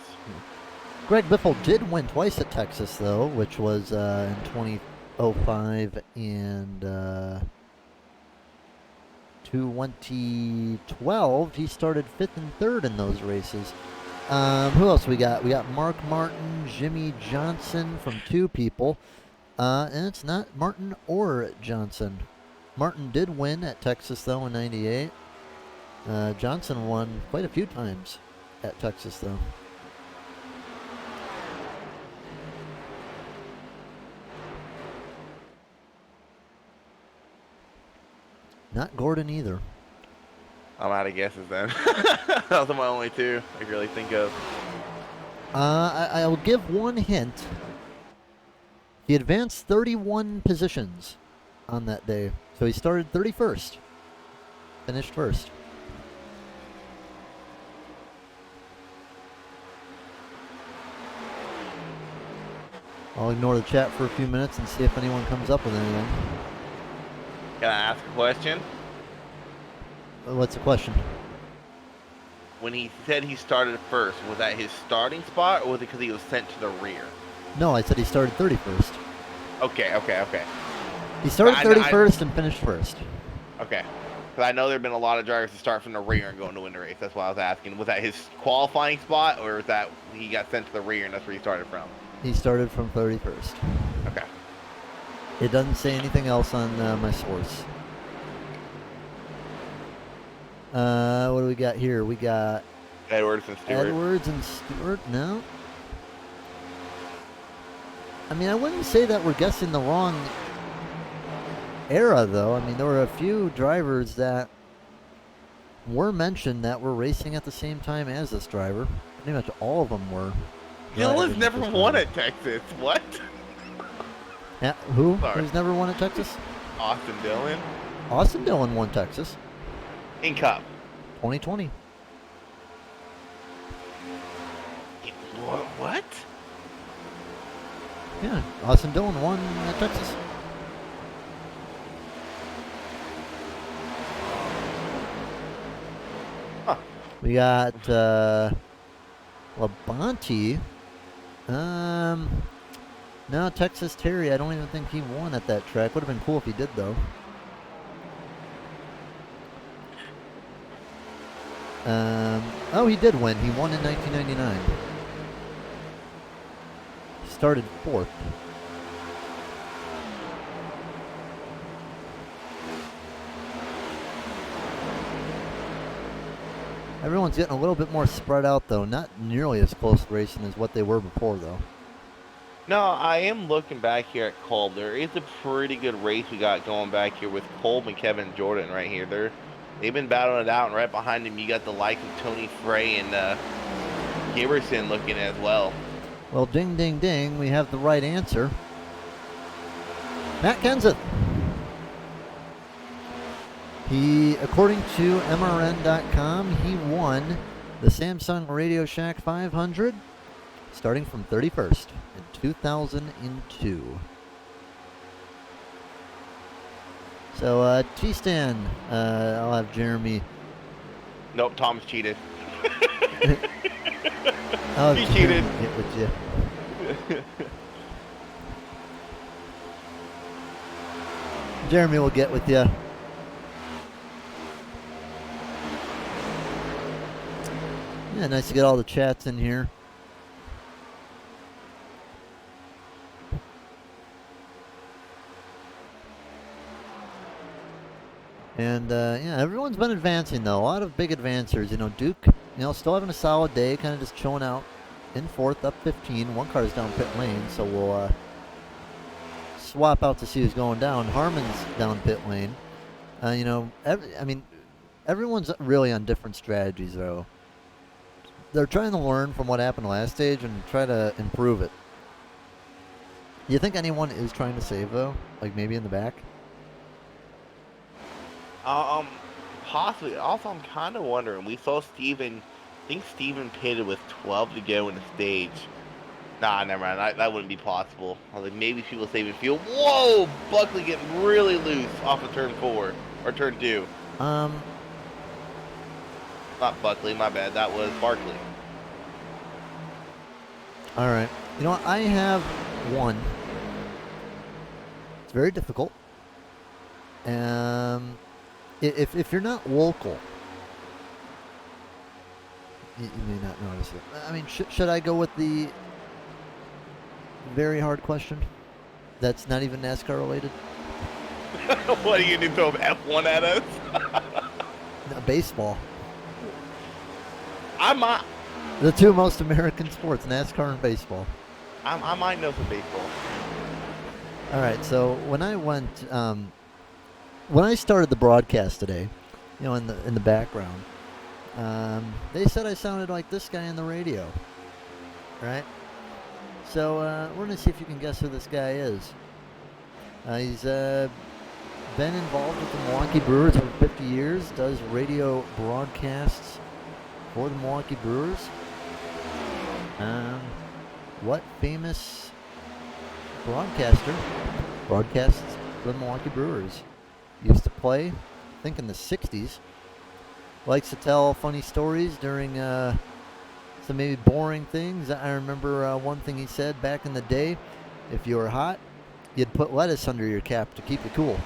Greg Biffle did win twice at Texas, though, which was in 2005 and 2012. He started 5th and 3rd in those races. Who else we got? We got Mark Martin, Jimmy Johnson from 2 people. And it's not Martin or Johnson. Martin did win at Texas, though, in 98. Johnson won quite a few times at Texas, though. Not Gordon either. I'm out of guesses then. Those are my only 2 I can really think of. I'll give one hint. He advanced 31 positions on that day. So he started 31st. Finished first. I'll ignore the chat for a few minutes and see if anyone comes up with anything. Can I ask a question? What's the question? When he said he started first, was that his starting spot, or was it because he was sent to the rear? No, I said he started 31st. Okay. He started 31st and finished first. Okay. Because I know there have been a lot of drivers that start from the rear and go into win the race. That's why I was asking. Was that his qualifying spot, or was that he got sent to the rear and that's where he started from? He started from 31st. Okay. It doesn't say anything else on my source. What do we got here? We got Edwards and Stewart. Edwards and Stewart. No. I mean, I wouldn't say that we're guessing the wrong era, though. I mean, there were a few drivers that were mentioned that were racing at the same time as this driver. Pretty much all of them were. Hill has never won at Texas. What? Yeah, who? Sorry. Who's never won at Texas? Austin Dillon. Austin Dillon won Texas. In Cup. 2020. What? Yeah, Austin Dillon won at Texas. Huh. We got Labonte. No, Texas Terry. I don't even think he won at that track. Would have been cool if he did, though. Oh, he did win. He won in 1999. He started 4th. Everyone's getting a little bit more spread out, though. Not nearly as close racing as what they were before, though. No, I am looking back here at Kolb. There is a pretty good race we got going back here with Kolb and Kevin Jordan right here. They've been battling it out, and right behind them you got the likes of Tony Frey and Giberson looking as well. Well, ding, ding, ding. We have the right answer. Matt Kenseth. He, according to MRN.com, he won the Samsung Radio Shack 500 starting from 31st in 2002. So, T-Stan, I'll have Jeremy. Nope, Tom's cheated. I'll have He Jeremy cheated. get with you. Jeremy will get with you. Yeah, nice to get all the chats in here. And, yeah, everyone's been advancing, though. A lot of big advancers. You know, Duke, still having a solid day, kind of just chilling out in 4th, up 15. One car's down pit lane, so we'll swap out to see who's going down. Harmon's down pit lane. Everyone's really on different strategies, though. They're trying to learn from what happened last stage and try to improve it. Do you think anyone is trying to save though? Like maybe in the back? Um, Possibly. Also, I'm kind of wondering. We saw Steven. I think Steven pitted with 12 to go in the stage. Nah, never mind. That wouldn't be possible. I was like, maybe people saving fuel. Whoa! Buckley getting really loose off of turn 4 or turn 2. Um, Not Buckley. My bad. That was Barkley. all right. You know what? I have one. It's very difficult. If you're not local, you may not notice it. I mean, should I go with the very hard question? That's not even NASCAR related. What are you gonna do? Throw F1 at us? No, baseball. I might. The two most American sports, NASCAR and baseball. I might know some baseball. All right. So when I went, when I started the broadcast today, you know, in the background, they said I sounded like this guy on the radio. Right. So we're gonna see if you can guess who this guy is. He's been involved with the Milwaukee Brewers for 50 years. Does radio broadcasts for the Milwaukee Brewers. What famous broadcaster broadcasts for the Milwaukee Brewers? Used to play, I think in the 60s. Likes to tell funny stories during some maybe boring things. I remember one thing he said back in the day, if you were hot, you'd put lettuce under your cap to keep you cool.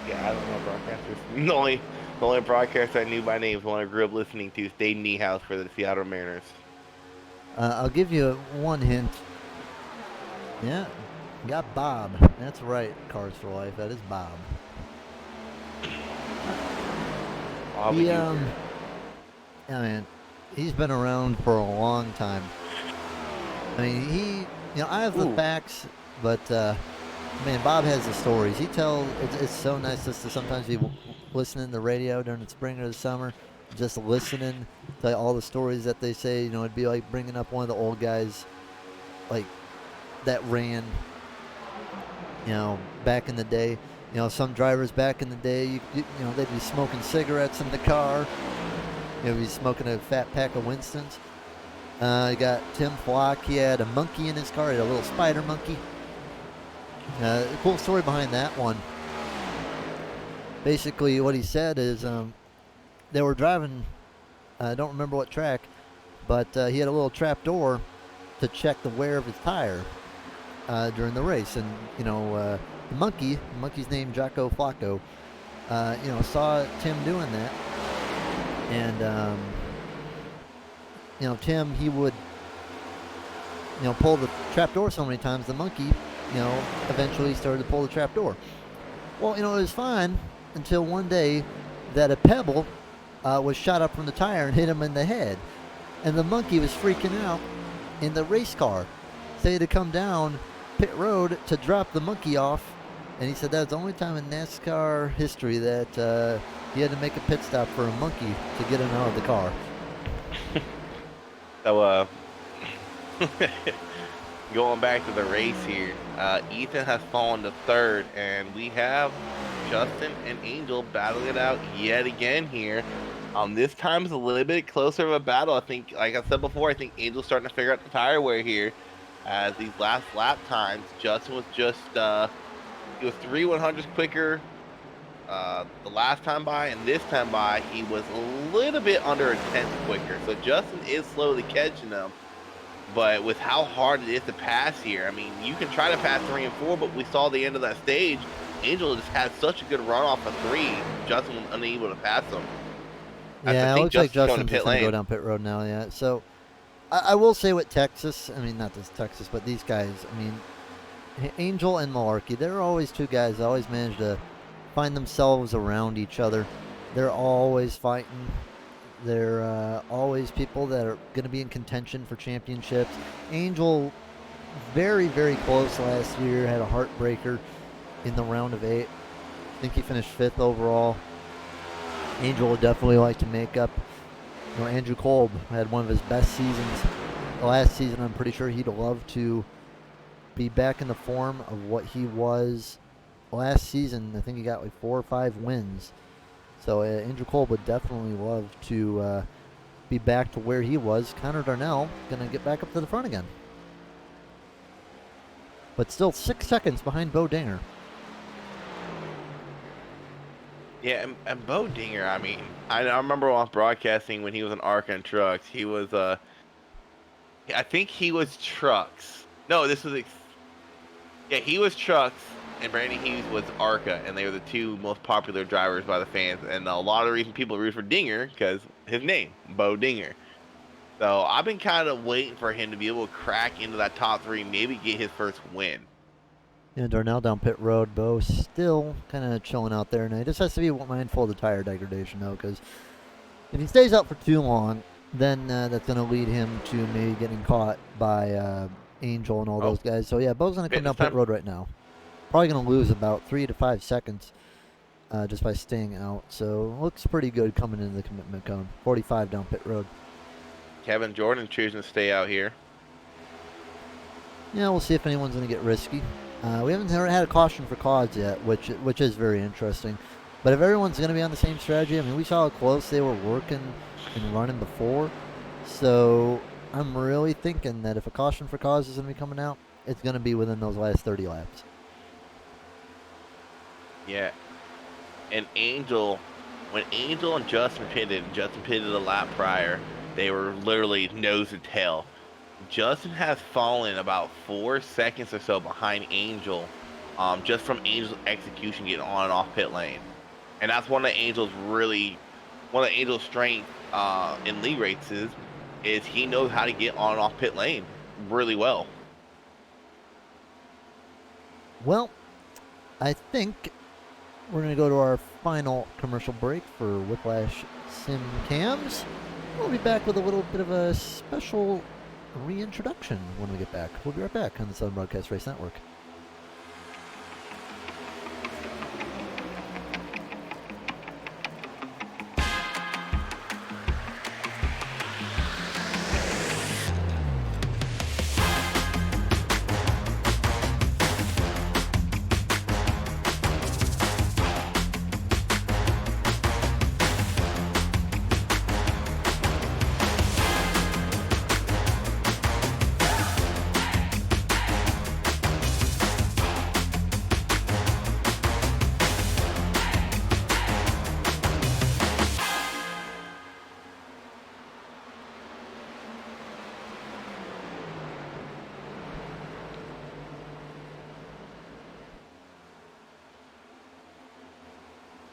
Yeah, I don't know broadcasters. The only broadcaster I knew by name was one I grew up listening to, stayed in Niehaus for the Seattle Mariners. I'll give you one hint. Yeah, got Bob. That's right, Cars for Life. That is Bob. Yeah, man, he's been around for a long time. I mean, I have the facts, but man, Bob has the stories. He tells. It's so nice just to sometimes be listening to the radio during the spring or the summer, just listening to all the stories that they say. You know, it'd be like bringing up one of the old guys, like that ran. You know, back in the day. You know, some drivers back in the day, you know, they'd be smoking cigarettes in the car. You know, be smoking a fat pack of Winstons. You got Tim Flock. He had a monkey in his car. He had a little spider monkey. Cool story behind that one. Basically, what he said is they were driving, I don't remember what track, but he had a little trap door to check the wear of his tire during the race. And, you know, the monkey's named Jocko Flacco, you know, saw Tim doing that. And, you know, Tim, he would, you know, pull the trap door so many times, the monkey, you know, eventually started to pull the trap door. Well, you know, it was fine until one day that a pebble was shot up from the tire and hit him in the head. And the monkey was freaking out in the race car. So he had to come down pit road to drop the monkey off. And he said that was the only time in NASCAR history that he had to make a pit stop for a monkey to get him out of the car. So, going back to the race here, Ethan has fallen to third, and we have Justin and Angel battling it out yet again here. This time is a little bit closer of a battle. I think, like I said before, I think Angel's starting to figure out the tire wear here. As these last lap times, Justin was just he was 3/100ths quicker the last time by, and this time by he was a little bit under a tenth quicker. So Justin is slowly catching them. But with how hard it is to pass here, I mean, you can try to pass 3 and 4, but we saw the end of that stage. Angel just had such a good run off of 3. Justin was unable to pass him. Yeah, it looks like Justin's just going to go down pit road now, yeah. So, I will say with Texas, I mean, not this Texas, but these guys, I mean, Angel and Malarkey, they're always two guys that always manage to find themselves around each other. They're always fighting. They're always people that are going to be in contention for championships. Angel, very, very close last year, had a heartbreaker in the round of 8. I think he finished 5th overall. Angel would definitely like to make up. You know, Andrew Kolb had one of his best seasons last season. I'm pretty sure he'd love to be back in the form of what he was last season. I think he got like 4 or 5 wins. So Andrew Cole would definitely love to be back to where he was. Connor Darnell going to get back up to the front again. But still 6 seconds behind Bo Dinger. Yeah, and Bo Dinger, I mean, I remember on broadcasting when he was in ARCA and Trucks, he was, I think he was Trucks. No, this was, yeah, he was Trucks, and Brandon Hughes was ARCA, and they were the 2 most popular drivers by the fans. And a lot of the reason people root for Dinger, because his name, Bo Dinger. So I've been kind of waiting for him to be able to crack into that top 3, maybe get his first win. Yeah, Darnell down pit road. Bo still kind of chilling out there, and he just has to be mindful of the tire degradation, though, because if he stays out for too long, then that's going to lead him to maybe getting caught by Angel and all those guys. So, yeah, Bo's going to come down pit road right now. Probably going to lose about 3 to 5 seconds just by staying out. So, looks pretty good coming into the commitment cone. 45 down pit road. Kevin Jordan choosing to stay out here. Yeah, we'll see if anyone's going to get risky. We haven't had a caution for cause yet, which is very interesting. But if everyone's going to be on the same strategy, I mean, we saw how close they were working and running before. So I'm really thinking that if a caution for cause is going to be coming out, it's going to be within those last 30 laps. Yeah. And Angel, when Angel and Justin pitted a lap prior, they were literally nose to tail. Justin has fallen about 4 seconds or so behind Angel, just from Angel's execution getting on and off pit lane. And that's one of Angel's strengths in league races is he knows how to get on and off pit lane really well. Well, I think we're going to go to our final commercial break for Whiplash Sim Cams. We'll be back with a little bit of a special reintroduction when we get back. We'll be right back on the Southern Broadcast Race Network.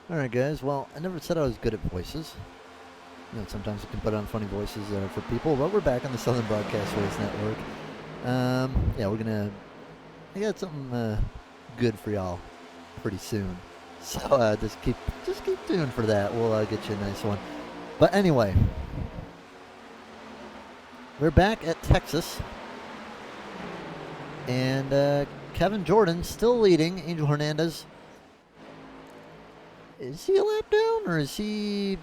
Alright guys, well, I never said I was good at voices. You know, sometimes I can put on funny voices for people, but we're back on the Southern Broadcast Race Network. Yeah, I got something good for y'all pretty soon. So just keep tuned for that. We'll get you a nice one. But anyway, we're back at Texas. And Kevin Jordan still leading. Angel Hernandez. Is he a lap down, or is he?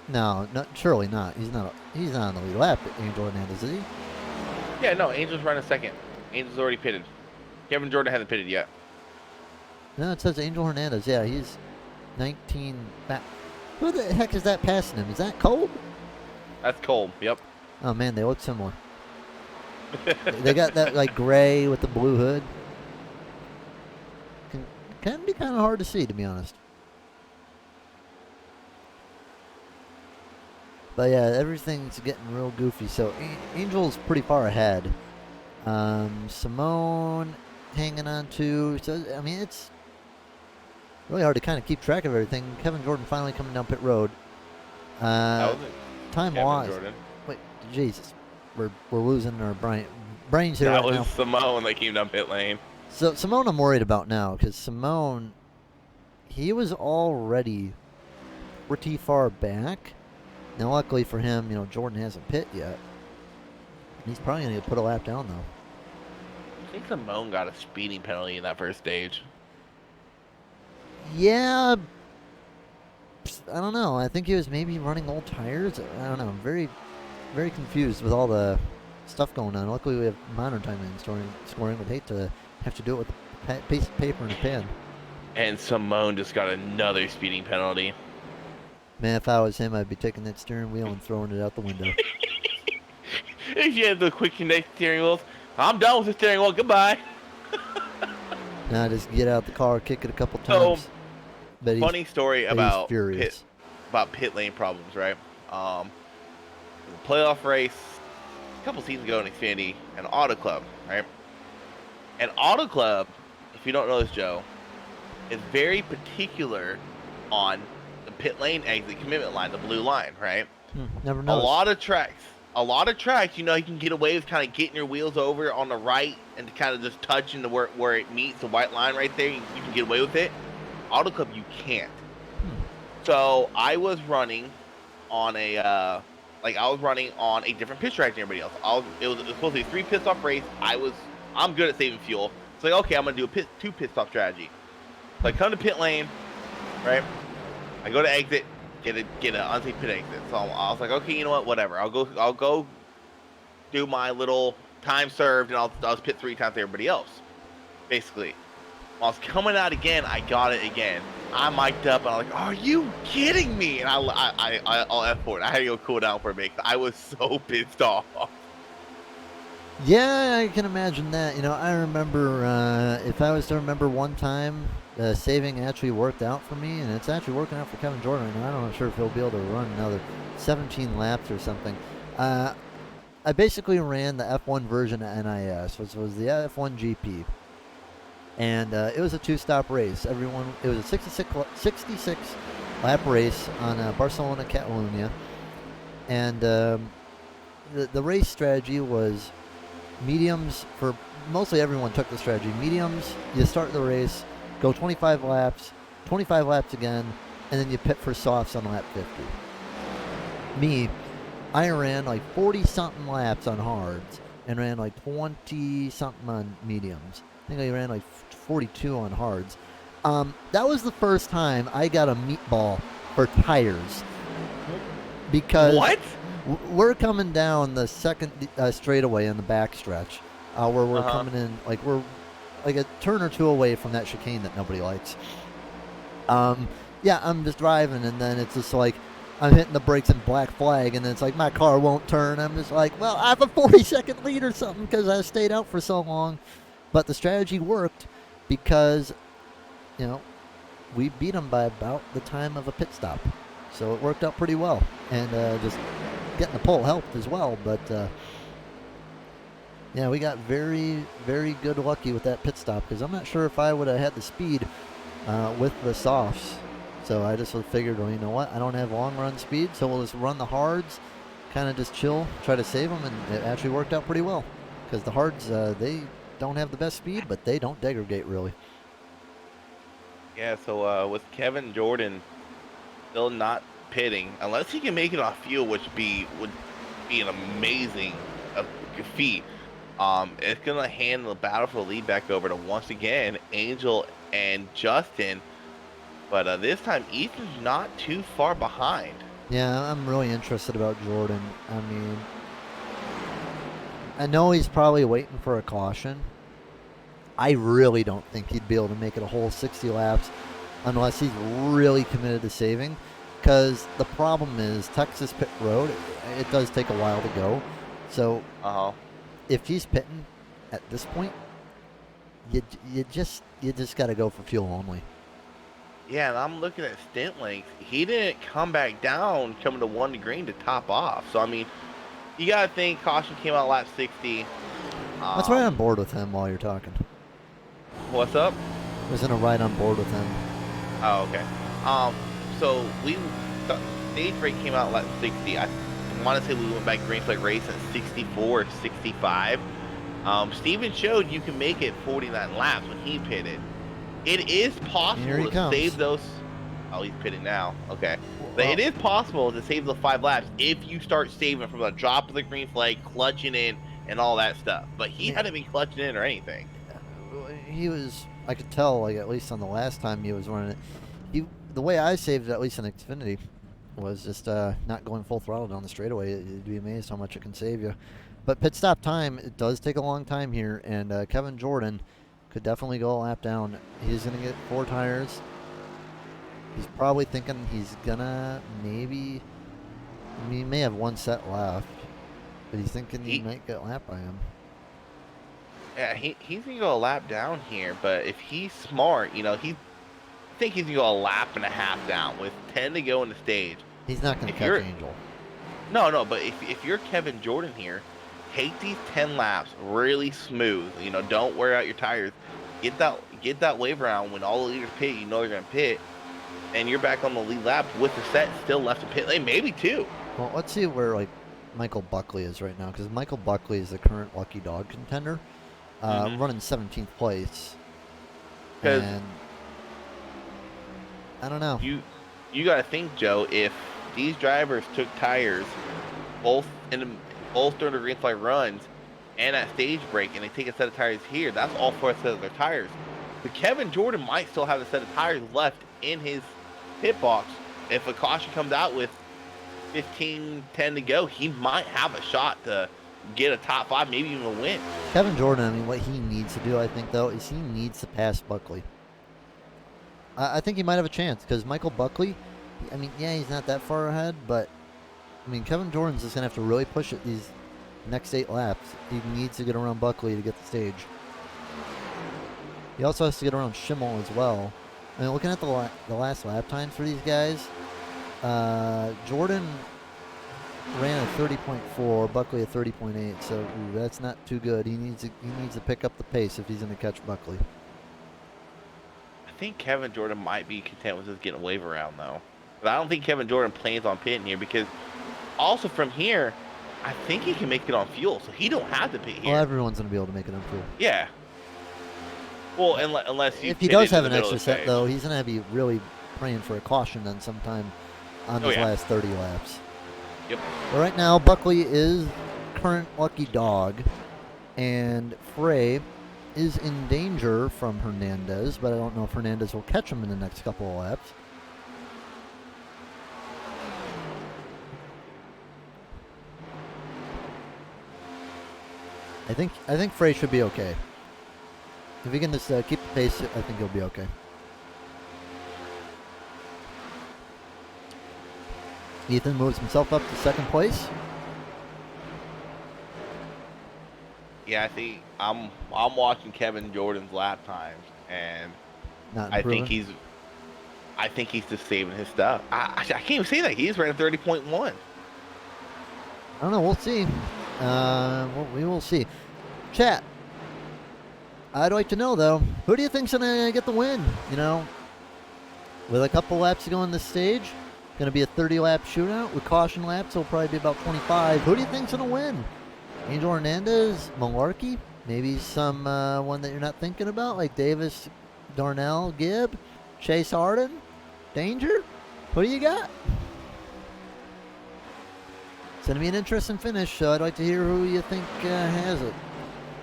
No, surely not. He's not on the lead lap. Angel Hernandez, is he? Yeah, no. Angel's running second. Angel's already pitted. Kevin Jordan hasn't pitted yet. No, it says Angel Hernandez. Yeah, he's 19 back. Who the heck is that passing him? Is that Cole? That's Cole. Yep. Oh man, they look similar. They got that like gray with the blue hood. Can be kind of hard to see, to be honest. But yeah, everything's getting real goofy. So Angel's pretty far ahead. Simone hanging on to. So I mean, it's really hard to kind of keep track of everything. Kevin Jordan finally coming down pit road. Time lost. Wait, Jesus, we're losing our brains here. That right was now. Simone that came down pit lane. So Simone I'm worried about now, because Simone, he was already pretty far back. Now luckily for him, you know, Jordan hasn't pit yet. He's probably going to put a lap down, though. I think Simone got a speeding penalty in that first stage. Yeah. I don't know. I think he was maybe running old tires. I don't know. I'm very, very confused with all the stuff going on. Luckily, we have modern time in scoring. Would hate to have to do it with a piece of paper and a pen. And Simone just got another speeding penalty. Man, if I was him, I'd be taking that steering wheel and throwing it out the window. If you had the quick connect steering wheels, I'm done with the steering wheel. Goodbye. Now just get out the car, kick it a couple So, times. But funny story he's about furious. pit lane problems, right? The playoff race a couple seasons ago in Xfinity, an Auto Club, right? An Auto Club, if you don't know this, Joe, is very particular on the pit lane exit commitment line, the blue line, right? Never A noticed. lot of tracks, you know, you can get away with kind of getting your wheels over on the right and kind of just touching the where it meets the white line right there. You can get away with it. Auto Club, you can't. So I was running on a different pit track than everybody else. It was supposed to be a 3 pit stop race. I'm good at saving fuel. It's like, okay, I'm gonna do a 2 pit stop strategy. So I come to pit lane, right? I go to exit, get an unsafe pit exit. So I was like, okay, you know what? Whatever. I'll go do my little time served, and I'll just pit 3 times everybody else. Basically, while I was coming out again, I got it again. I mic'd up, and I'm like, "Are you kidding me?" And I'll F for it. I had to go cool down for a bit. I was so pissed off. Yeah, I can imagine that. You know, I remember, if I was to remember one time, saving actually worked out for me, and it's actually working out for Kevin Jordan. And I'm not sure if he'll be able to run another 17 laps or something. I basically ran the F1 version of NIS, which was the F1 GP. And it was a 2-stop race. It was a 66 lap race on Barcelona, Catalunya. And the race strategy was mediums. For mostly everyone took the strategy. Mediums, you start the race, go 25 laps again, and then you pit for softs on lap 50. Me, I ran like 40-something laps on hards and ran like 20-something on mediums. I think I ran like 42 on hards. That was the first time I got a meatball for tires. Because What? We're coming down the second straightaway in the backstretch, where we're coming in, like we're like a turn or two away from that chicane that nobody likes. Yeah, I'm just driving, and then it's just like I'm hitting the brakes and black flag, and then it's like my car won't turn. I'm just like, well, I have a 40-second lead or something because I stayed out for so long. But the strategy worked because, you know, we beat them by about the time of a pit stop. So it worked out pretty well. And just getting the pole helped as well. But, yeah, we got very, very good lucky with that pit stop because I'm not sure if I would have had the speed with the softs. So I just figured, well, you know what? I don't have long run speed, so we'll just run the hards, kind of just chill, try to save them, and it actually worked out pretty well. Because the hards, they don't have the best speed, but they don't degrade really. Yeah, so with Kevin Jordan still not pitting, unless he can make it off fuel, which would be an amazing feat, it's going to hand the battle for the lead back over to, once again, Angel and Justin. But this time, Ethan's not too far behind. Yeah, I'm really interested about Jordan. I mean, I know he's probably waiting for a caution. I really don't think he'd be able to make it a whole 60 laps unless he's really committed to saving. Because the problem is Texas pit road, it does take a while to go. So if he's pitting at this point, you just got to go for fuel only. Yeah, and I'm looking at stint length. He didn't come back down coming to 1 to green to top off. So, I mean, you got to think caution came out lap 60. Let's ride on board with him while you're talking. What's up? I was going to ride on board with him. Oh, okay. So stage break came out lap 60. I want to say we went back green flag race at 64 or 65. Steven showed you can make it 49 laps when he pitted. It is possible to save those. Oh, he's pitting now. Okay. But it is possible to save the 5 laps if you start saving from the drop of the green flag, clutching in, and all that stuff. But he hadn't been clutching in or anything. He was, I could tell, like at least on the last time he was running it. The way I saved it, at least in Xfinity, was just not going full throttle down the straightaway. You'd be amazed how much it can save you. But pit stop time, it does take a long time here, and Kevin Jordan could definitely go a lap down. He's going to get 4 tires. He's probably thinking he's going to maybe, I mean, he may have 1 set left, but he's thinking he might get lapped by him. Yeah, he's going to go a lap down here, but if he's smart, you know, I think he's going to go a lap and a half down with 10 to go in the stage. He's not going to catch Angel. No, but if you're Kevin Jordan here, take these 10 laps really smooth. You know, don't wear out your tires. Get that wave around when all the leaders pit. You know they're gonna pit, and you're back on the lead lap with the set still left to pit lane, maybe 2. Well, let's see where like Michael Buckley is right now, because Michael Buckley is the current Lucky Dog contender, running 17th place. And I don't know. You got to think, Joe. If these drivers took tires both during the green flag runs and at stage break, and they take a set of tires here, that's all 4 sets of their tires. But Kevin Jordan might still have a set of tires left in his pit box. If a caution comes out with 15-10 to go, he might have a shot to get a top 5, maybe even a win. Kevin Jordan, I mean, what he needs to do, I think, though, is he needs to pass Buckley. I think he might have a chance, because Michael Buckley, I mean, yeah, he's not that far ahead, but, I mean, Kevin Jordan's just going to have to really push it these next 8 laps. He needs to get around Buckley to get the stage. He also has to get around Schimmel as well. I mean, looking at the last lap times for these guys, Jordan ran a 30.4, Buckley a 30.8, so that's not too good. He needs to pick up the pace if he's going to catch Buckley. I think Kevin Jordan might be content with just getting a wave around, though. But I don't think Kevin Jordan plans on pitting here, because also from here, I think he can make it on fuel, so he don't have to pit here. Well, everyone's going to be able to make it on fuel. Yeah. Well, unless you. If he does have an extra set, though, he's going to be really praying for a caution then sometime on these last 30 laps. Yep. But right now, Buckley is current Lucky Dog, and Frey is in danger from Hernandez, but I don't know if Hernandez will catch him in the next couple of laps. I think Frey should be okay. If he can just keep the pace, I think he'll be okay. Ethan moves himself up to 2nd place. Yeah, I think I'm watching Kevin Jordan's lap times, and I think he's just saving his stuff. I can't even say that. He's running 30.1. I don't know. We'll see. We will see. Chat. I'd like to know, though, who do you think's going to get the win? You know, with a couple laps to go on this stage, going to be a 30-lap shootout. With caution laps, it'll probably be about 25. Who do you think's going to win? Angel Hernandez, Malarkey, maybe some one that you're not thinking about, like Davis, Darnell, Gibb, Chase Harden, Danger. Who do you got? It's going to be an interesting finish, so I'd like to hear who you think has it.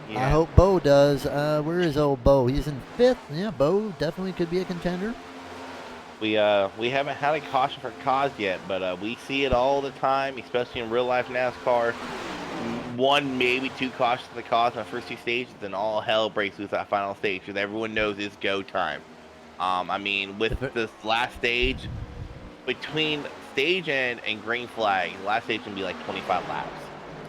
Yeah. I hope Bo does. Where is old Bo? He's in 5th. Yeah, Bo definitely could be a contender. We haven't had a caution for cause yet, but we see it all the time, especially in real life NASCAR. 1, maybe 2 cautions for the cause in the first 2 stages, then all hell breaks loose that final stage, because everyone knows it's go time. I mean, with this last stage, between stage end and green flag, the last stage can be like 25 laps.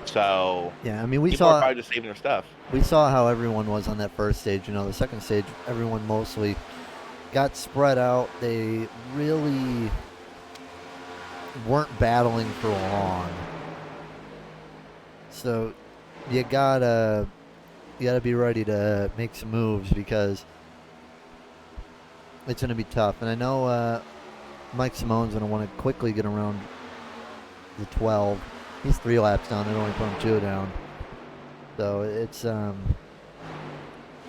So yeah, I mean, we people saw are probably just saving their stuff. We saw how everyone was on that first stage. You know, the second stage, everyone mostly got spread out. They really weren't battling for long. So you gotta be ready to make some moves, because it's gonna be tough. And I know Mike Simone's gonna want to quickly get around the 12. He's 3 laps down. They only put him 2 down. So it's not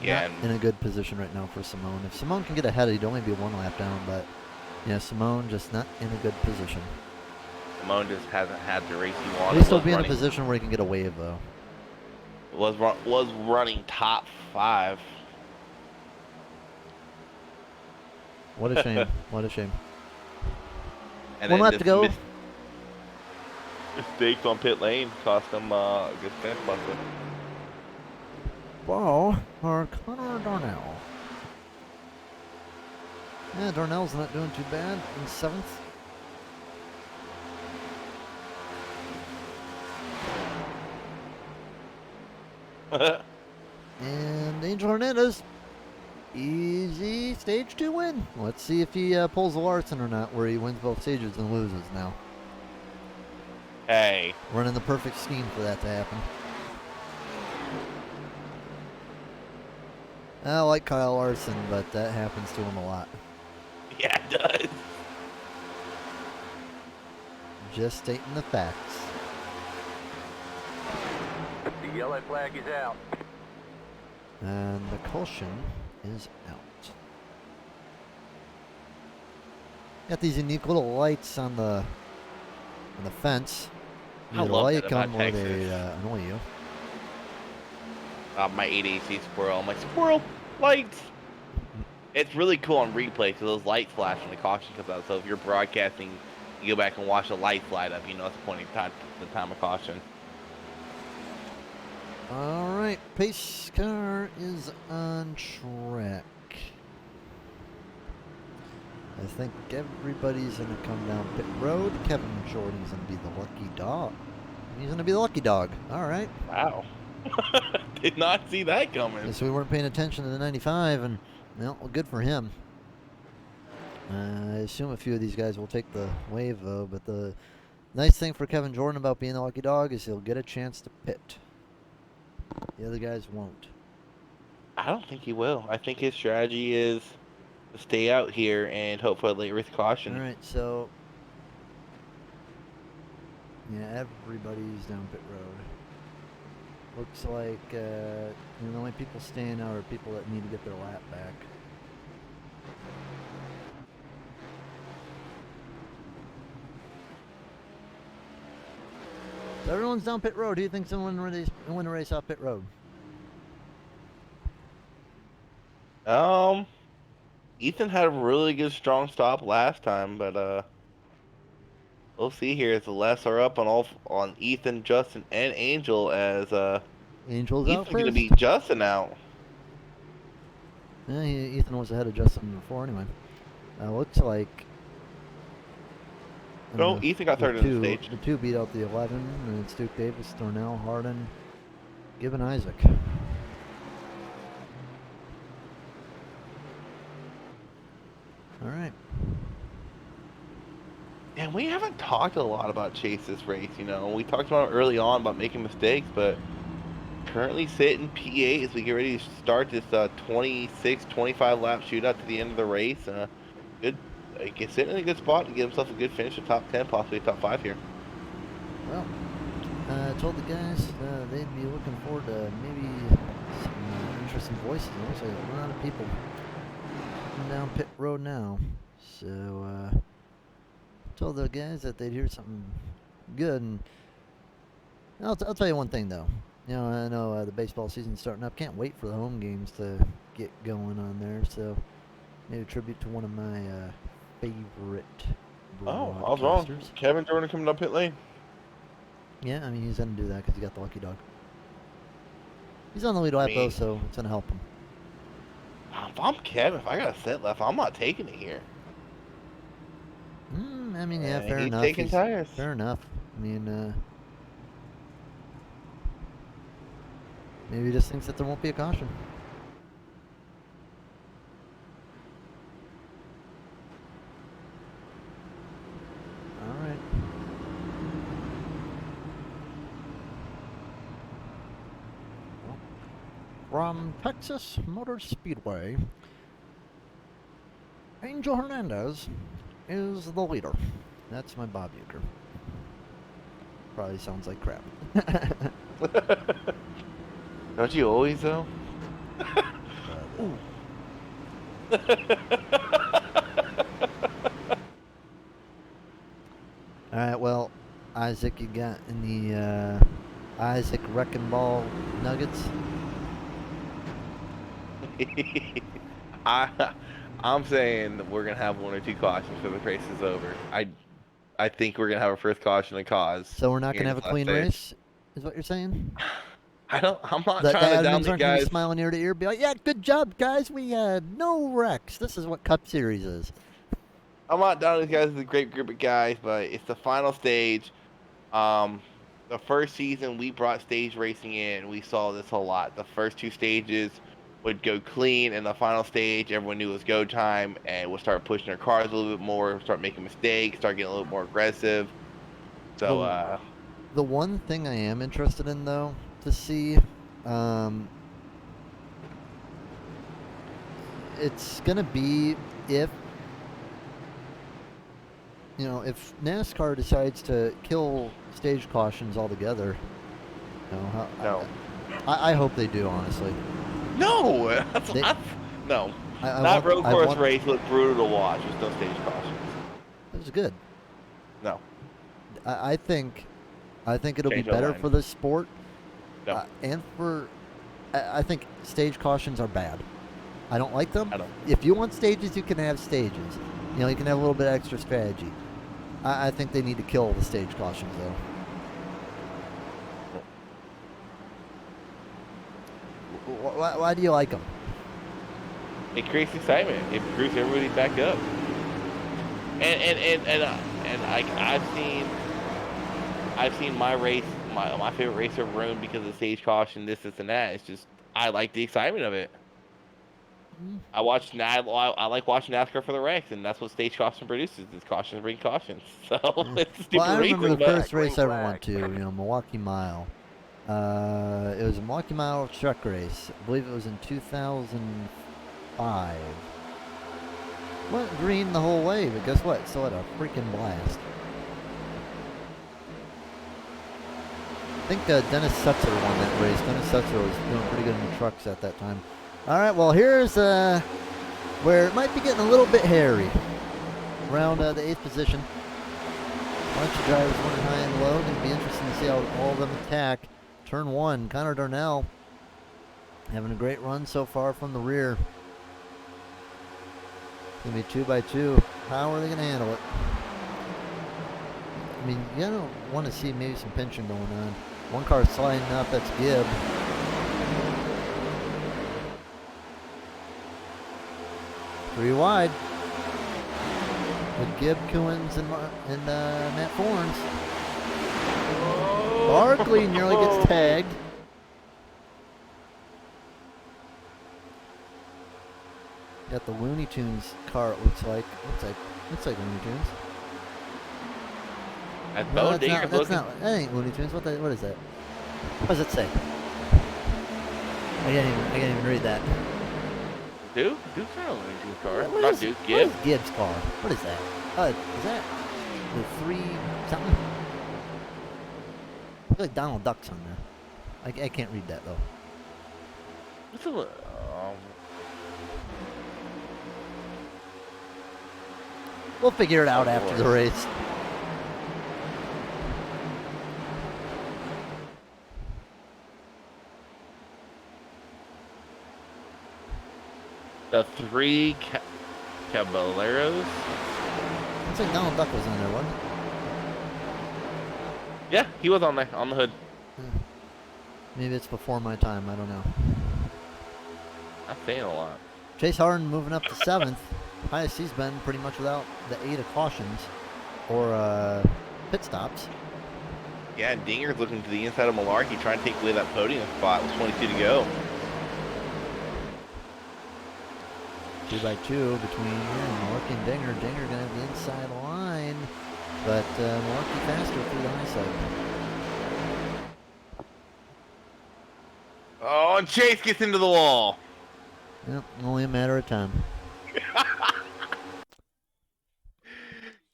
in a good position right now for Simone. If Simone can get ahead, he'd only be 1 lap down. But yeah, Simone just not in a good position. Simone just hasn't had the race he wanted. At least he'll be in a position where he can get a wave, though. Was running top 5. What a shame. What a shame. And 1 lap to go. Mistakes on pit lane cost them a good fence buster. Ball for Connor Darnell. Yeah, Darnell's not doing too bad in 7th. And Angel Hernandez, easy stage 2 win. Let's see if he pulls a Larson or not, where he wins both stages and loses now. Hey. Running the perfect scheme for that to happen. I like Kyle Larson, but that happens to him a lot. Yeah, it does. Just stating the facts. The yellow flag is out. And the caution is out. Got these unique little lights on the fence. I Either love like that about them or they Texas. annoy you. My 8AC squirrel. My squirrel lights. It's really cool on replay because those lights flash when the caution comes out. So if you're broadcasting, you go back and watch the lights light up. You know it's pointing time the time of caution. All right, pace car is on track. I think everybody's gonna come down pit road. Kevin Jordan's gonna be the lucky dog. He's gonna be the lucky dog. All right. Wow. Did not see that coming. Guess we weren't paying attention to the 95, and well, good for him. I assume a few of these guys will take the wave though, but the nice thing for Kevin Jordan about being the lucky dog is he'll get a chance to pit. The other guys won't. I don't think he will. I think his strategy is to stay out here and hope for a late risk caution. All right, so yeah, everybody's down pit road. Looks like the only people staying out are people that need to get their lap back. So everyone's down pit road. Who do you think's going to win the race off pit road? Ethan had a really good strong stop last time, but we'll see here as the lefts are up on Ethan, Justin, and Angel as Angel's out Ethan's gonna first. beat Justin out. Yeah, Ethan was ahead of Justin before anyway. Looks like. No, Ethan got third in the stage. The 2 beat out the 11, and it's Duke Davis, Darnell, Harden, Gibbon, Isaac. All right. And we haven't talked a lot about Chase this race, you know. We talked about it early on about making mistakes, but currently sitting P8 as we get ready to start this 26, 25 lap shootout to the end of the race. Good, get sitting in a good spot and get himself a good finish, a top 10, possibly a top 5 here. Well, I told the guys they'd be looking forward to maybe some interesting voices. Looks like a lot of people coming down pit road now. So, told the guys that they'd hear something good. And I'll tell you one thing, though. You know, I know the baseball season's starting up. Can't wait for the home games to get going on there. So, maybe a tribute to one of my favorite Oh, I was wrong. broadcasters. Kevin Jordan coming up pit lane. Yeah, I mean, he's going to do that because he got the lucky dog. He's on the lead lap, though, so it's going to help him. If I'm Kevin, if I got a set left, I'm not taking it here. I mean, yeah, fair enough. Taking tires. Fair enough. I mean, maybe he just thinks that there won't be a caution. All right. Well, from Texas Motor Speedway, Angel Hernandez is the leader. That's my Bob Euchre. Probably sounds like crap. Don't you always, though? Alright, well, Isaac, you got any Isaac Wrecking Ball nuggets? I'm saying that we're gonna have 1 or 2 cautions before the race is over. I think we're gonna have our first caution and cause. So we're not here going to in have a this last clean stage. race, is what you're saying? I'm not The trying to down admins the aren't going to be guys. smiling ear to ear, be like, "Yeah, good job, guys. We had no wrecks. This is what Cup Series is." I'm not down these guys as a great group of guys, but it's the final stage. Um, the first season we brought stage racing in, we saw this a lot. The first two stages would go clean, and the final stage, everyone knew it was go time, and we'll start pushing their cars a little bit more, start making mistakes, start getting a little more aggressive. So, The the one thing I am interested in though to see, um, it's gonna be if if NASCAR decides to kill stage cautions altogether. no, I hope they do, honestly. no, They, no. I That want, road I course want. race looked brutal to watch with no stage cautions. It was good. No, I think, it'll be change my better mind. for the sport, No, and for. I think stage cautions are bad. I don't like them. I don't. If you want stages, you can have stages. You can have a little bit extra strategy. I think they need to kill the stage cautions, though. Why do you like them? It creates excitement. It creates everybody back up. I've seen my race, my favorite racer ruined because of stage caution, this and that. It's just I like the excitement of it. I like watching NASCAR for the wrecks, and that's what stage caution produces. Is cautions bring cautions. So it's Well, stupid I remember racing, the but first race I ever went to, Milwaukee Mile. It was a Milwaukee Mile truck race. I believe it was in 2005. Went green the whole way, but guess what? Still had a freaking blast. I think Dennis Setzer won that race. Dennis Setzer was doing pretty good in the trucks at that time. All right, well, here's where it might be getting a little bit hairy. Around the 8th position. Bunch of drivers running high and low. Going to be interesting to see how all of them attack. Turn 1, Connor Darnell having a great run so far from the rear. Going to be 2 by 2. How are they going to handle it? I mean, you don't want to see maybe some pinching going on. One car sliding up, that's Gibb. 3 wide. With Gibb, Coons, and Matt Forns. Barkley nearly gets tagged. Got the Looney Tunes car, it looks like. Looks like Looney Tunes. No, that's not. That ain't Looney Tunes. What is that? What does it say? I can't even read that. Duke's not a Looney Tunes car. What Duke, what Gibb. is Gibbs' car? What is that? Is that the 3 something? Looks like Donald Duck's on there. I can't read that though. What's a, We'll figure it out after the race. the 3 Caballeros? Looks like Donald Duck was on there, wasn't it? Yeah, he was on there, on the hood. Maybe it's before my time. I don't know. I'm saying a lot. Chase Harden moving up to 7th. Highest he's been pretty much without the 8 of cautions or pit stops. Yeah, and Dinger's looking to the inside of Malarkey, trying to take away that podium spot with 22 to go. 2 by 2 between Malarkey and Dinger. Dinger gonna have the inside line, but Malarkey faster through the high side. Oh, and Chase gets into the wall. Yep, only a matter of time.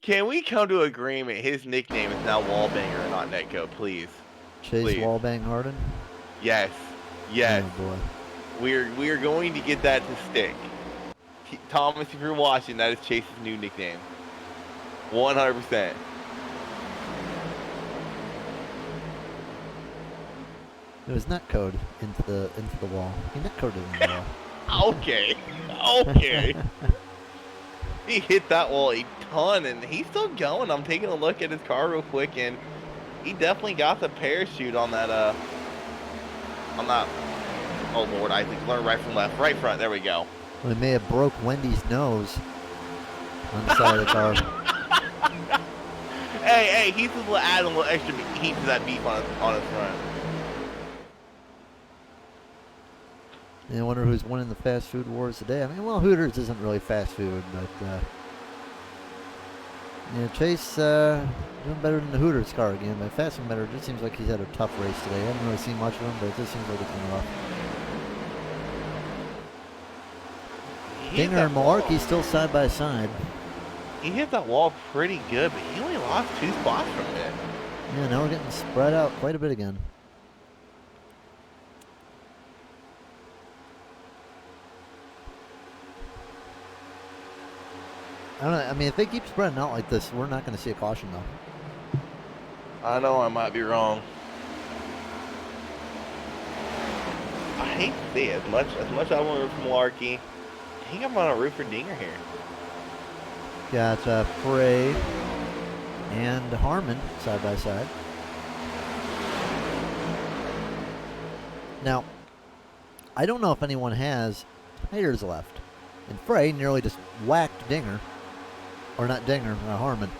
Can we come to agreement? His nickname is now Wallbanger, not Netco, please. Chase Please. Wallbang Harden. Yes, yes. Oh boy. We are going to get that to stick. Thomas, if you're watching, that is Chase's new nickname. 100%. It was net code into the wall. He net coded into the wall. Okay. Okay. he hit that wall a ton, and he's still going. I'm taking a look at his car real quick, and he definitely got the parachute on that. Oh Lord, I think learn right from left, right front. There we go. Well, he may have broke Wendy's nose on the side of the car. Hey, he's just adding a little extra heat to that beef on his front. I wonder who's winning the fast food wars today. I mean, well, Hooters isn't really fast food, but yeah, Chase doing better than the Hooters car again. But fast and better. It just seems like he's had a tough race today. I haven't really seen much of him, but it just seems like it's been rough. Dinger and Malarkey still side by side. He hit that wall pretty good, but he only lost 2 spots from it. Yeah, now we're getting spread out quite a bit again. I don't know. I mean, if they keep spreading out like this, we're not going to see a caution, though. I know I might be wrong. I hate to see it. As much as I want to root for Malarkey, I think I'm on a root for Dinger here. Got Frey and Harmon side by side. Now, I don't know if anyone has tires left. And Frey nearly just whacked Dinger. Or not Dinger, Harmon.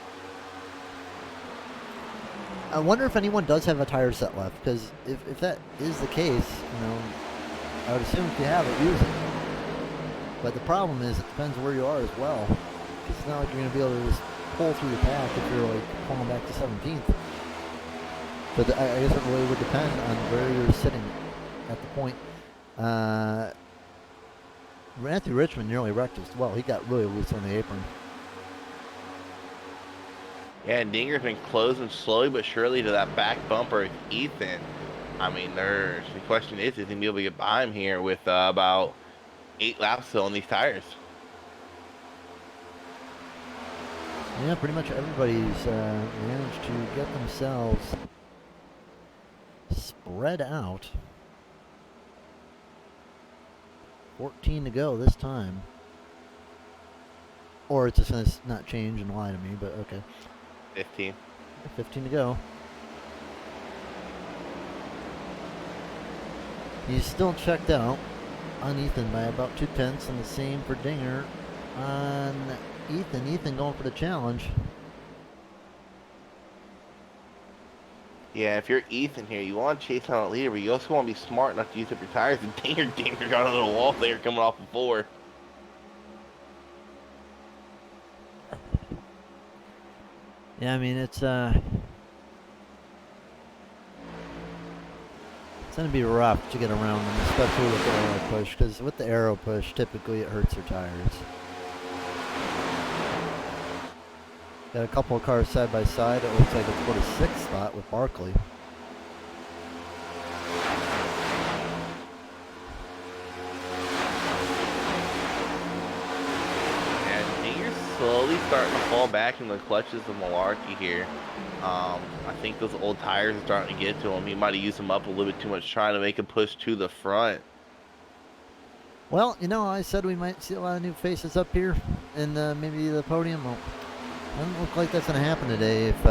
I wonder if anyone does have a tire set left, because if that is the case, you know, I would assume if you have it, use it. But the problem is, it depends where you are as well. Because it's not like you're going to be able to just pull through the pack if you're like pulling back to 17th. But I guess it really would depend on where you're sitting at the point. Matthew Richmond nearly wrecked as well. He got really loose on the apron. Yeah, and Dinger's been closing slowly but surely to that back bumper of Ethan. I mean, the question is he going to be able to get by him here with about 8 laps still on these tires? Yeah, pretty much everybody's managed to get themselves spread out. 14 to go this time. Or it's just going to not change and lie to me, but okay. 15. 15 to go. He's still checked out on Ethan by about 2/10, and the same for Dinger on Ethan. Ethan going for the challenge. Yeah, if you're Ethan here, you want to chase down a leader, but you also want to be smart enough to use up your tires. And Dinger got a little wall there coming off the 4. Yeah, I mean, it's going to be rough to get around them, especially with the aero push, because with the aero push, typically it hurts your tires. Got a couple of cars side by side. It looks like it's for the 6th spot with Barkley. Slowly starting to fall back in the clutches of Malarkey here. I think those old tires are starting to get to him. He might have used them up a little bit too much, trying to make a push to the front. Well, you know, I said we might see a lot of new faces up here in maybe the podium. Well, doesn't look like that's going to happen today if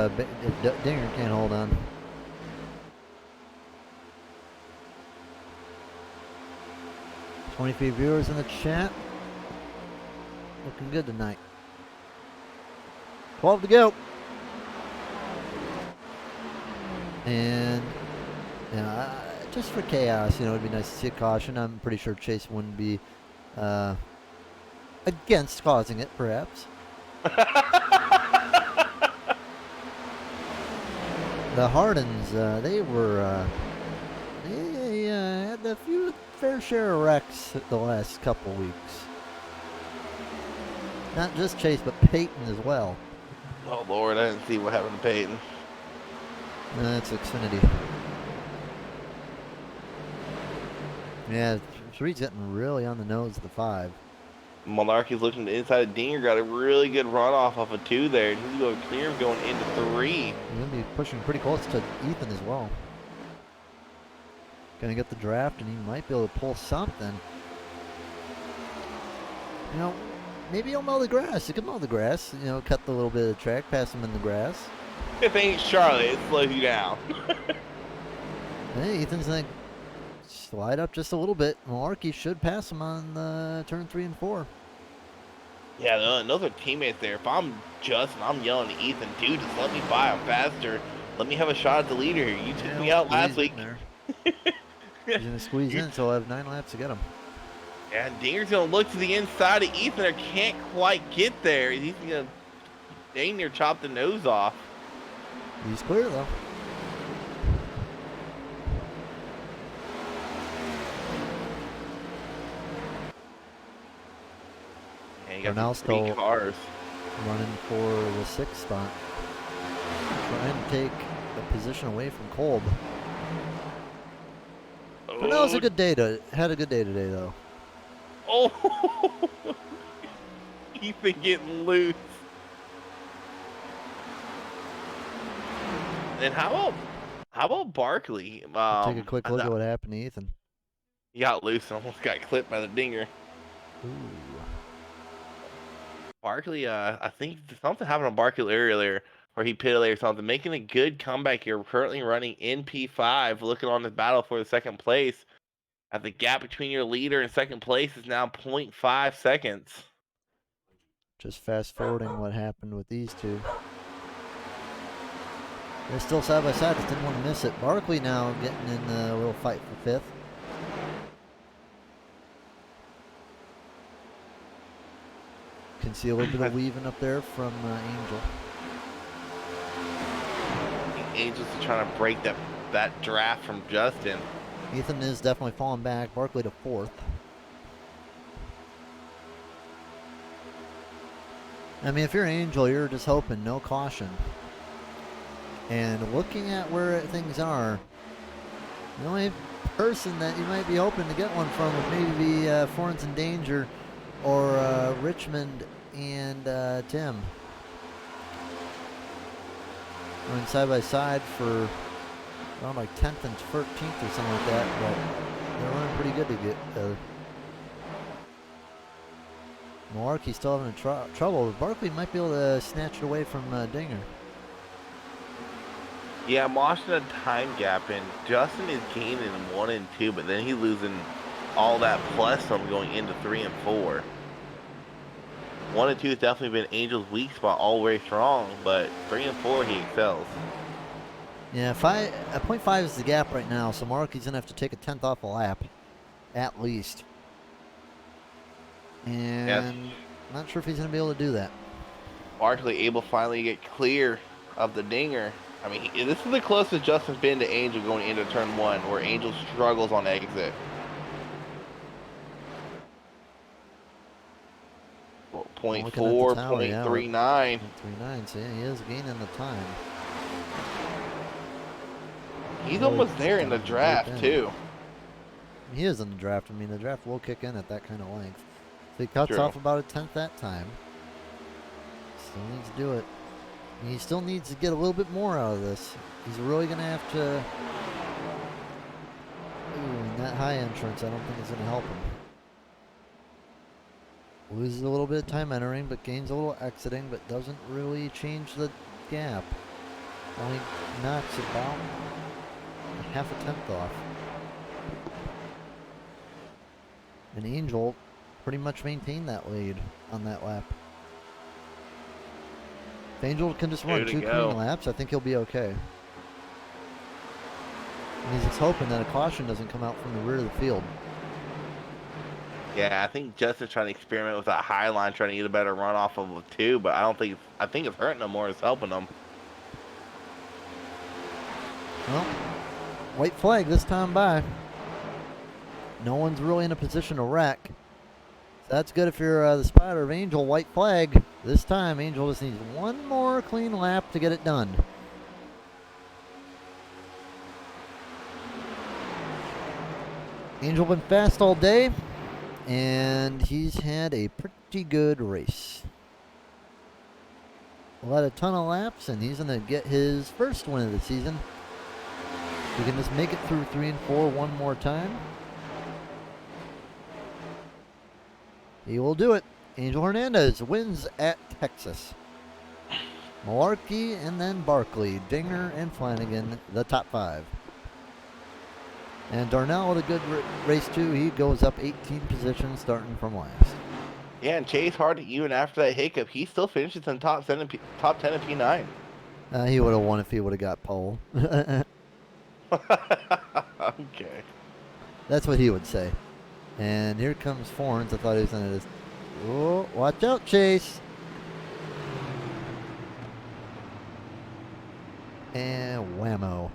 Dinger can't hold on. $23 viewers in the chat. Looking good tonight. 12 to go. And, you know, just for chaos, you know, it'd be nice to see a caution. I'm pretty sure Chase wouldn't be against causing it, perhaps. The Hardens, they were, they had a few fair share of wrecks the last couple weeks. Not just Chase, but Peyton as well. Oh, Lord, I didn't see what happened to Peyton. No, that's Xfinity. Yeah, 3's getting really on the nose of the 5. Malarkey's looking to the inside of Dinger, got a really good runoff off of 2 there. He's going clear going into 3. He's going to be pushing pretty close to Ethan as well. Going to get the draft, and he might be able to pull something. You know, maybe he'll mow the grass. He could mow the grass. You know, cut the little bit of the track, pass him in the grass. If it ain't Charlotte, it slows you down. Hey, Ethan's gonna slide up just a little bit. Malarkey should pass him on turn 3 and 4. Yeah, those are teammates there. If I'm Justin, I'm yelling at Ethan, dude, just let me by. I'm faster. Let me have a shot at the leader here. You took me out last week. He's gonna squeeze in, so I'll have 9 laps to get him. And Dinger's gonna look to the inside of Ethan or can't quite get there. He's gonna dang near chop the nose off. He's clear though. Yeah, you got Now some three still cars. running for the 6th spot. Trying to take the position away from Kolb. But no, it was a good day. Had a good day today though. Oh, Ethan getting loose. And how about Barkley? Take a quick look at what happened to Ethan. He got loose and almost got clipped by the dinger. Ooh. Barkley, I think something happened on Barkley earlier where he pitted or something, making a good comeback here. Currently running in P5, looking on the battle for the second place. At the gap between your leader and second place is now 0.5 seconds. Just fast forwarding what happened with these two. They're still side by side. Just didn't want to miss it. Barkley now getting in a little fight for 5th. Can see a little bit of weaving up there from Angel. Angel's trying to break that draft from Justin. Ethan is definitely falling back. Barkley to 4th. I mean, if you're Angel, you're just hoping no caution. And looking at where things are, the only person that you might be hoping to get one from would maybe be Forns in Danger or Richmond and Tim. Running side by side for around like 10th and 13th or something like that, but they're running pretty good to get Malarkey still having trouble, but Barkley might be able to snatch it away from Dinger. Yeah, I'm watching a time gap, and Justin is gaining in 1 and 2, but then he's losing all that plus from going into 3 and 4. 1 and 2 has definitely been Angel's weak spot all the way strong, but 3 and 4 he excels. Yeah, 0.5 is the gap right now, so Malarkey's going to have to take a 10th off a lap, at least. And Yes. not sure if he's going to be able to do that. Barkley able to finally get clear of the dinger. I mean, this is the closest Justin's been to Angel going into turn 1, where Angel struggles on exit. 0.4, 0.39. 0.39, so yeah, he is gaining the time. He's almost there in the draft, too. He is in the draft. I mean, the draft will kick in at that kind of length. So he cuts True. off about a 10th that time. Still needs to do it. And he still needs to get a little bit more out of this. He's really going to have to... Ooh, and that high entrance, I don't think is going to help him. Loses a little bit of time entering, but gains a little exiting, but doesn't really change the gap. Only knocks about half a 10th off. And Angel pretty much maintained that lead on that lap. If Angel can just run 2 clean laps, I think he'll be okay. And he's just hoping that a caution doesn't come out from the rear of the field. Yeah, I think Justin's trying to experiment with that high line, trying to get a better run off of it too, but I think it's hurting him more than it's helping him. Well, white flag this time by. No one's really in a position to wreck. So that's good if you're the spotter of Angel. White flag. This time, Angel just needs one more clean lap to get it done. Angel been fast all day, and he's had a pretty good race. Led a ton of laps, and he's going to get his first win of the season. We can just make it through 3 and 4 one more time. He will do it. Angel Hernandez wins at Texas. Malarkey and then Barkley, Dinger and Flanagan, the top 5. And Darnell with a good race too. He goes up 18 positions starting from last. Yeah, and Chase Hart, even after that hiccup, he still finishes in top 10 and P9. He would have won if he would have got pole. Okay. That's what he would say. And here comes Forns. I thought he was going to just... Oh, watch out, Chase. And whammo.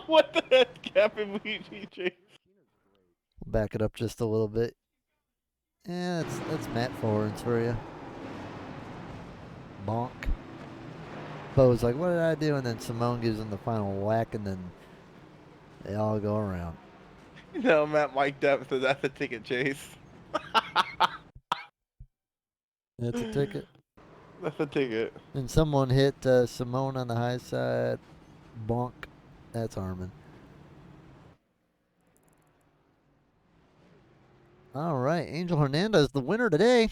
What the heck happened with Chase? Back it up just a little bit. Yeah, that's Matt Forns for you. Bonk. Bo's like, what did I do? And then Simone gives him the final whack, and then they all go around. No, Matt mic'd up, so that's a ticket, Chase. That's a ticket. That's a ticket. And someone hit Simone on the high side. Bonk. That's Harmon. All right, Angel Hernandez, the winner today.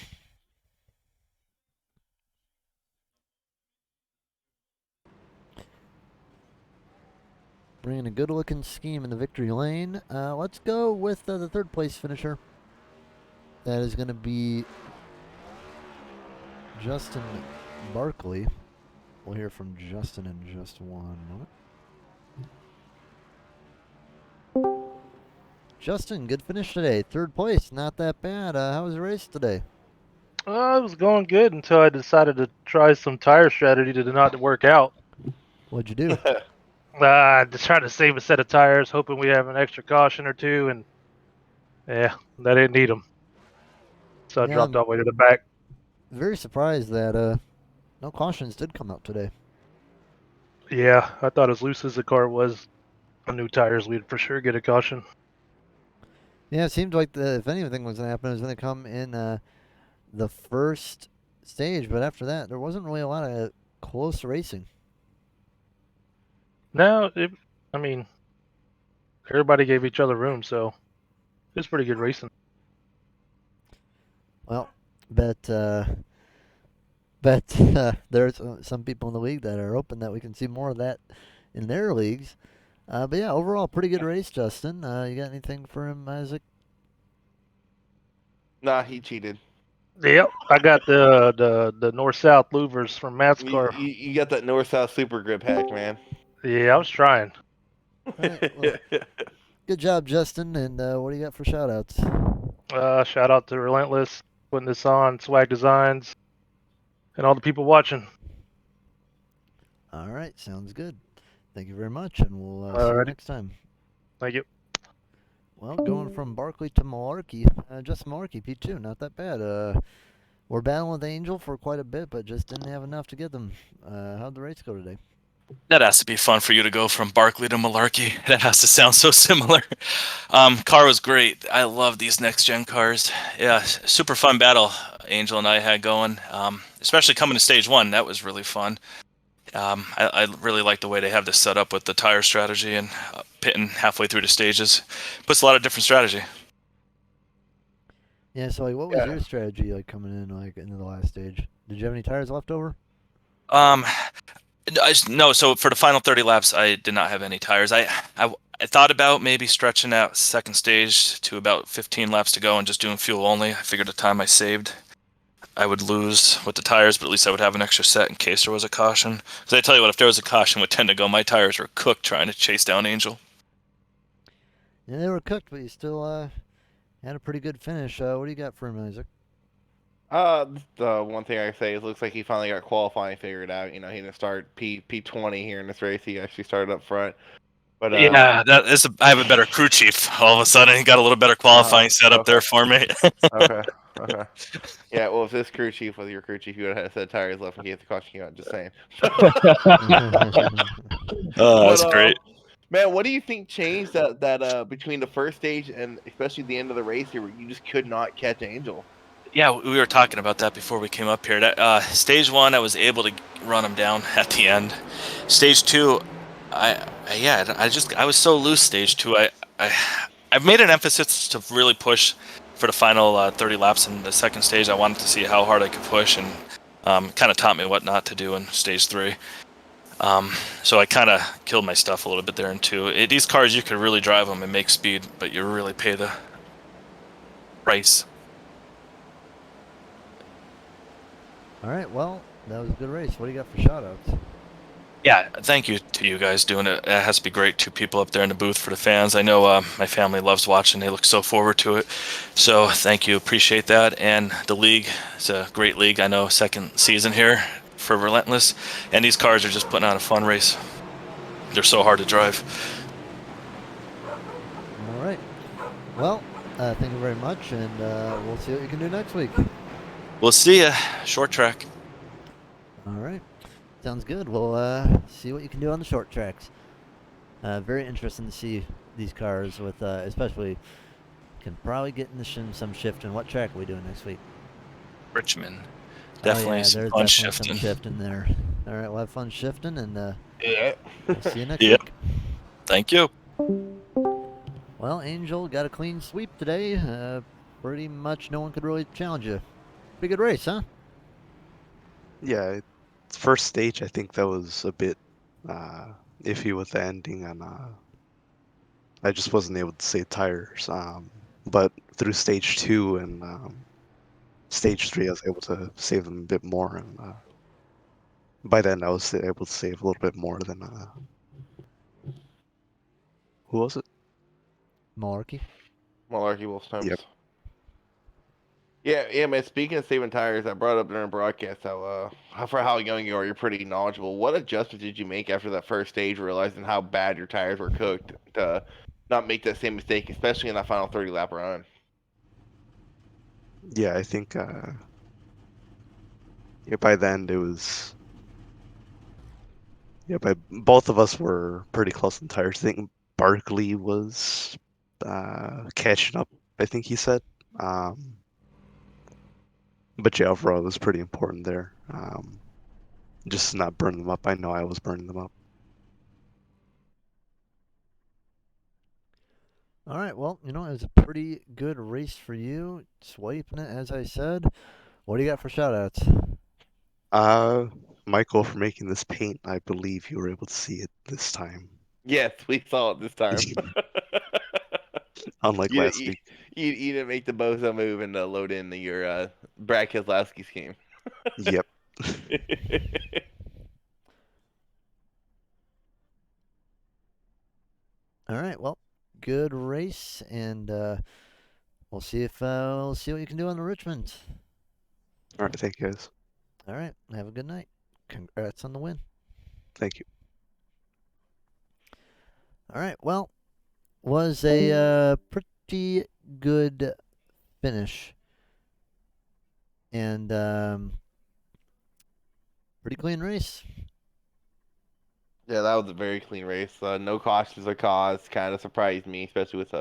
Bringing a good-looking scheme in the victory lane. Let's go with the third place finisher. That is going to be Justin Barkley. We'll hear from Justin in just one moment. Justin, good finish today. Third place, not that bad. How was the race today? It was going good until I decided to try some tire strategy that did not work out. What'd you do? Just trying to save a set of tires, hoping we have an extra caution or two, and yeah, I didn't need them. So I dropped all the way to the back. Very surprised that no cautions did come out today. Yeah, I thought as loose as the car was on new tires, we'd for sure get a caution. Yeah, it seemed like if anything was going to happen, it was going to come in the first stage, but after that, there wasn't really a lot of close racing. No, I mean, everybody gave each other room, so it was pretty good racing. Well, bet there's some people in the league that are hoping that we can see more of that in their leagues. But yeah, overall, pretty good race, Justin. You got anything for him, Isaac? Nah, he cheated. Yep, I got the north-south louvers from Matt's car. You got that north-south super grip hack, man. Yeah, I was trying. Right, well, good job, Justin. And what do you got for shout-outs? Shout out to Relentless, putting this on, Swag Designs, and all the people watching. All right, sounds good. Thank you very much, and we'll see you next time. Thank you. Well, going from Barkley to Malarkey, just Malarkey, P2, not that bad. We're battling with Angel for quite a bit, but just didn't have enough to get them. How'd the race go today? That has to be fun for you to go from Barkley to Malarkey. That has to sound so similar. Car was great. I love these next-gen cars. Yeah, super fun battle Angel and I had going, especially coming to stage one. That was really fun. I really like the way they have this set up with the tire strategy and pitting halfway through the stages. Puts a lot of different strategy. Yeah, so like, what was your strategy like coming in like into the last stage? Did you have any tires left over? No, so for the final 30 laps, I did not have any tires. I thought about maybe stretching out second stage to about 15 laps to go and just doing fuel only. I figured the time I saved, I would lose with the tires, but at least I would have an extra set in case there was a caution. Because I tell you what, if there was a caution with 10 to go, my tires were cooked trying to chase down Angel. Yeah, they were cooked, but you still had a pretty good finish. What do you got for him, Isaac? The one thing I say is, looks like he finally got qualifying figured out. You know, he didn't start P20 here in this race. He actually started up front. But yeah, I have a better crew chief. All of a sudden, he got a little better qualifying setup there for me. Okay. Yeah, well, if this crew chief was your crew chief, you would have had a set of tires left in case the caution came out. Just saying. Oh, that's great. Man, what do you think changed that between the first stage and especially the end of the race here, where you just could not catch Angel? Yeah, we were talking about that before we came up here. Stage one, I was able to run him down at the end. Stage two, I was so loose stage two. I I've made an emphasis to really push for the final 30 laps in the second stage. I wanted to see how hard I could push, and kind of taught me what not to do in stage three. So I kind of killed my stuff a little bit there in two. These cars, you could really drive them and make speed, but you really pay the price. All right, well, that was a good race. What do you got for shout-outs? Yeah, thank you to you guys doing it. It has to be great. Two people up there in the booth for the fans. I know my family loves watching. They look so forward to it. So thank you. Appreciate that. And the league, it's a great league. I know second season here for Relentless. And these cars are just putting on a fun race. They're so hard to drive. All right. Well, thank you very much, and we'll see what you can do next week. We'll see ya. Short track. All right. Sounds good. We'll see what you can do on the short tracks. Very interesting to see these cars with, especially, can probably get into some shift in what track are we doing next week. Richmond. Oh Definitely yeah, some there's fun definitely shifting. some shifting there. All right, we'll have fun shifting, and Yeah. we'll see you next Yeah. week. Thank you. Well, Angel got a clean sweep today. Pretty much no one could really challenge you. Pretty good race, huh? Yeah, first stage, I think that was a bit iffy with the ending, and I just wasn't able to save tires. But through stage two and stage three, I was able to save them a bit more, and by then I was able to save a little bit more than who was it? Malarkey. Malarkey Wolf times. Yep. Yeah, man. Speaking of saving tires, I brought up during broadcast for how young you are, you're pretty knowledgeable. What adjustments did you make after that first stage, realizing how bad your tires were cooked to not make that same mistake, especially in that final 30 lap run? Yeah, I think yeah, by then it was yeah, by both of us were pretty close on tires. I think Barkley was catching up, I think he said. Um, but yeah, overall it was pretty important there. Just not burn them up. I know I was burning them up. All right, well, it was a pretty good race for you. Swiping it, as I said. What do you got for shoutouts? Uh, Michael, for making this paint, I believe you were able to see it this time, Yes, we saw it this time. unlike you, last you, week. you didn't make the bozo move and load in your Brad Keselowski scheme. Yep. All right, well, good race, and we'll see what you can do on the Richmond. All right, thank you guys. All right, have a good night. Congrats on the win. Thank you. All right, well, was a pretty good finish, and pretty clean race. Yeah, that was a very clean race. No cautions or cause. Kind of surprised me, especially with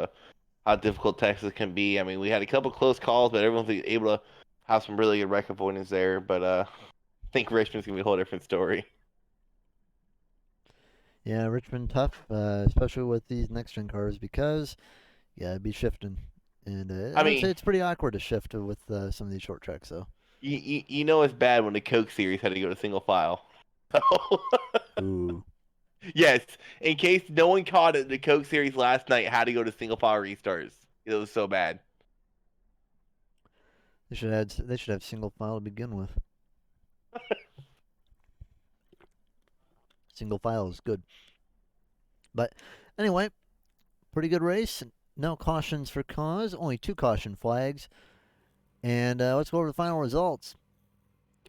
how difficult Texas can be. I mean, we had a couple close calls, but everyone's able to have some really good wreck avoidance there. But I think Richmond's gonna be a whole different story. Yeah, Richmond tough, especially with these next gen cars because it'd be shifting, and I I would say mean, it's pretty awkward to shift with some of these short tracks. So, you know it's bad when the Coke series had to go to single file. ooh, Yes, in case no one caught it, the Coke series last night had to go to single file restarts. It was so bad. they should have single file to begin with. Single file is good, but anyway, pretty good race. No cautions for cause, only 2 caution flags. And let's go over the final results.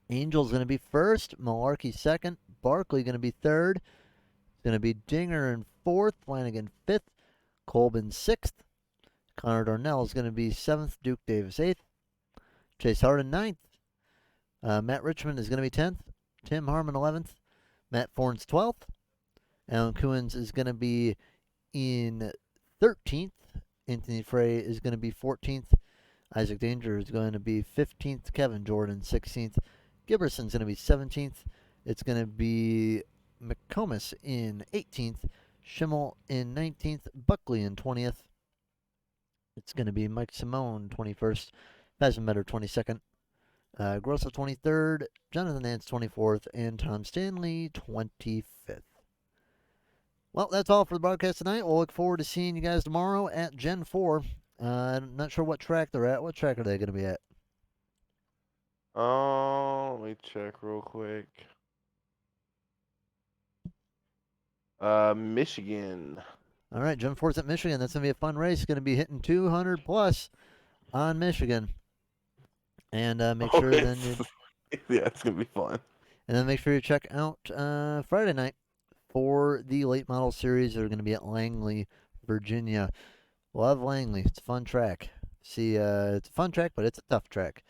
Angel's going to be first, Malarkey second, Barkley going to be third. It's going to be Dinger in fourth, Flanagan fifth, Colbin sixth, Connor Darnell is going to be seventh, Duke Davis eighth, Chase Harden ninth, Matt Richmond is going to be 10th, Tim Harmon 11th, Matt Forns 12th, Alan Coons is going to be in 13th, Anthony Frey is going to be 14th, Isaac Danger is going to be 15th, Kevin Jordan 16th, Giberson's going to be 17th. It's going to be McComas in 18th, Schimmel in 19th, Buckley in 20th. It's going to be Mike Simone 21st, Fasenbetter 22nd, Grosso 23rd, Jonathan Nance 24th, and Tom Stanley 25th. Well, that's all for the broadcast tonight. We'll look forward to seeing you guys tomorrow at Gen 4. I'm not sure what track they're at. What track are they going to be at? Let me check real quick. Michigan. All right, Gen 4's at Michigan. That's going to be a fun race. It's going to be hitting 200 plus on Michigan. And make sure then yeah, it's going to be fun. And then make sure you check out Friday night for the late model series that are going to be at Langley, Virginia. Love Langley. It's a fun track. See, it's a fun track, but it's a tough track.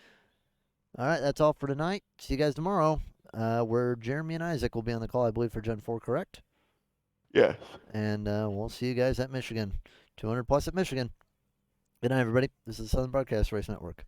All right, that's all for tonight. See you guys tomorrow, where Jeremy and Isaac will be on the call, I believe, for Gen 4, correct? Yes. And we'll see you guys at Michigan. 200 plus at Michigan. Good night, everybody. This is the Southern Broadcast Race Network.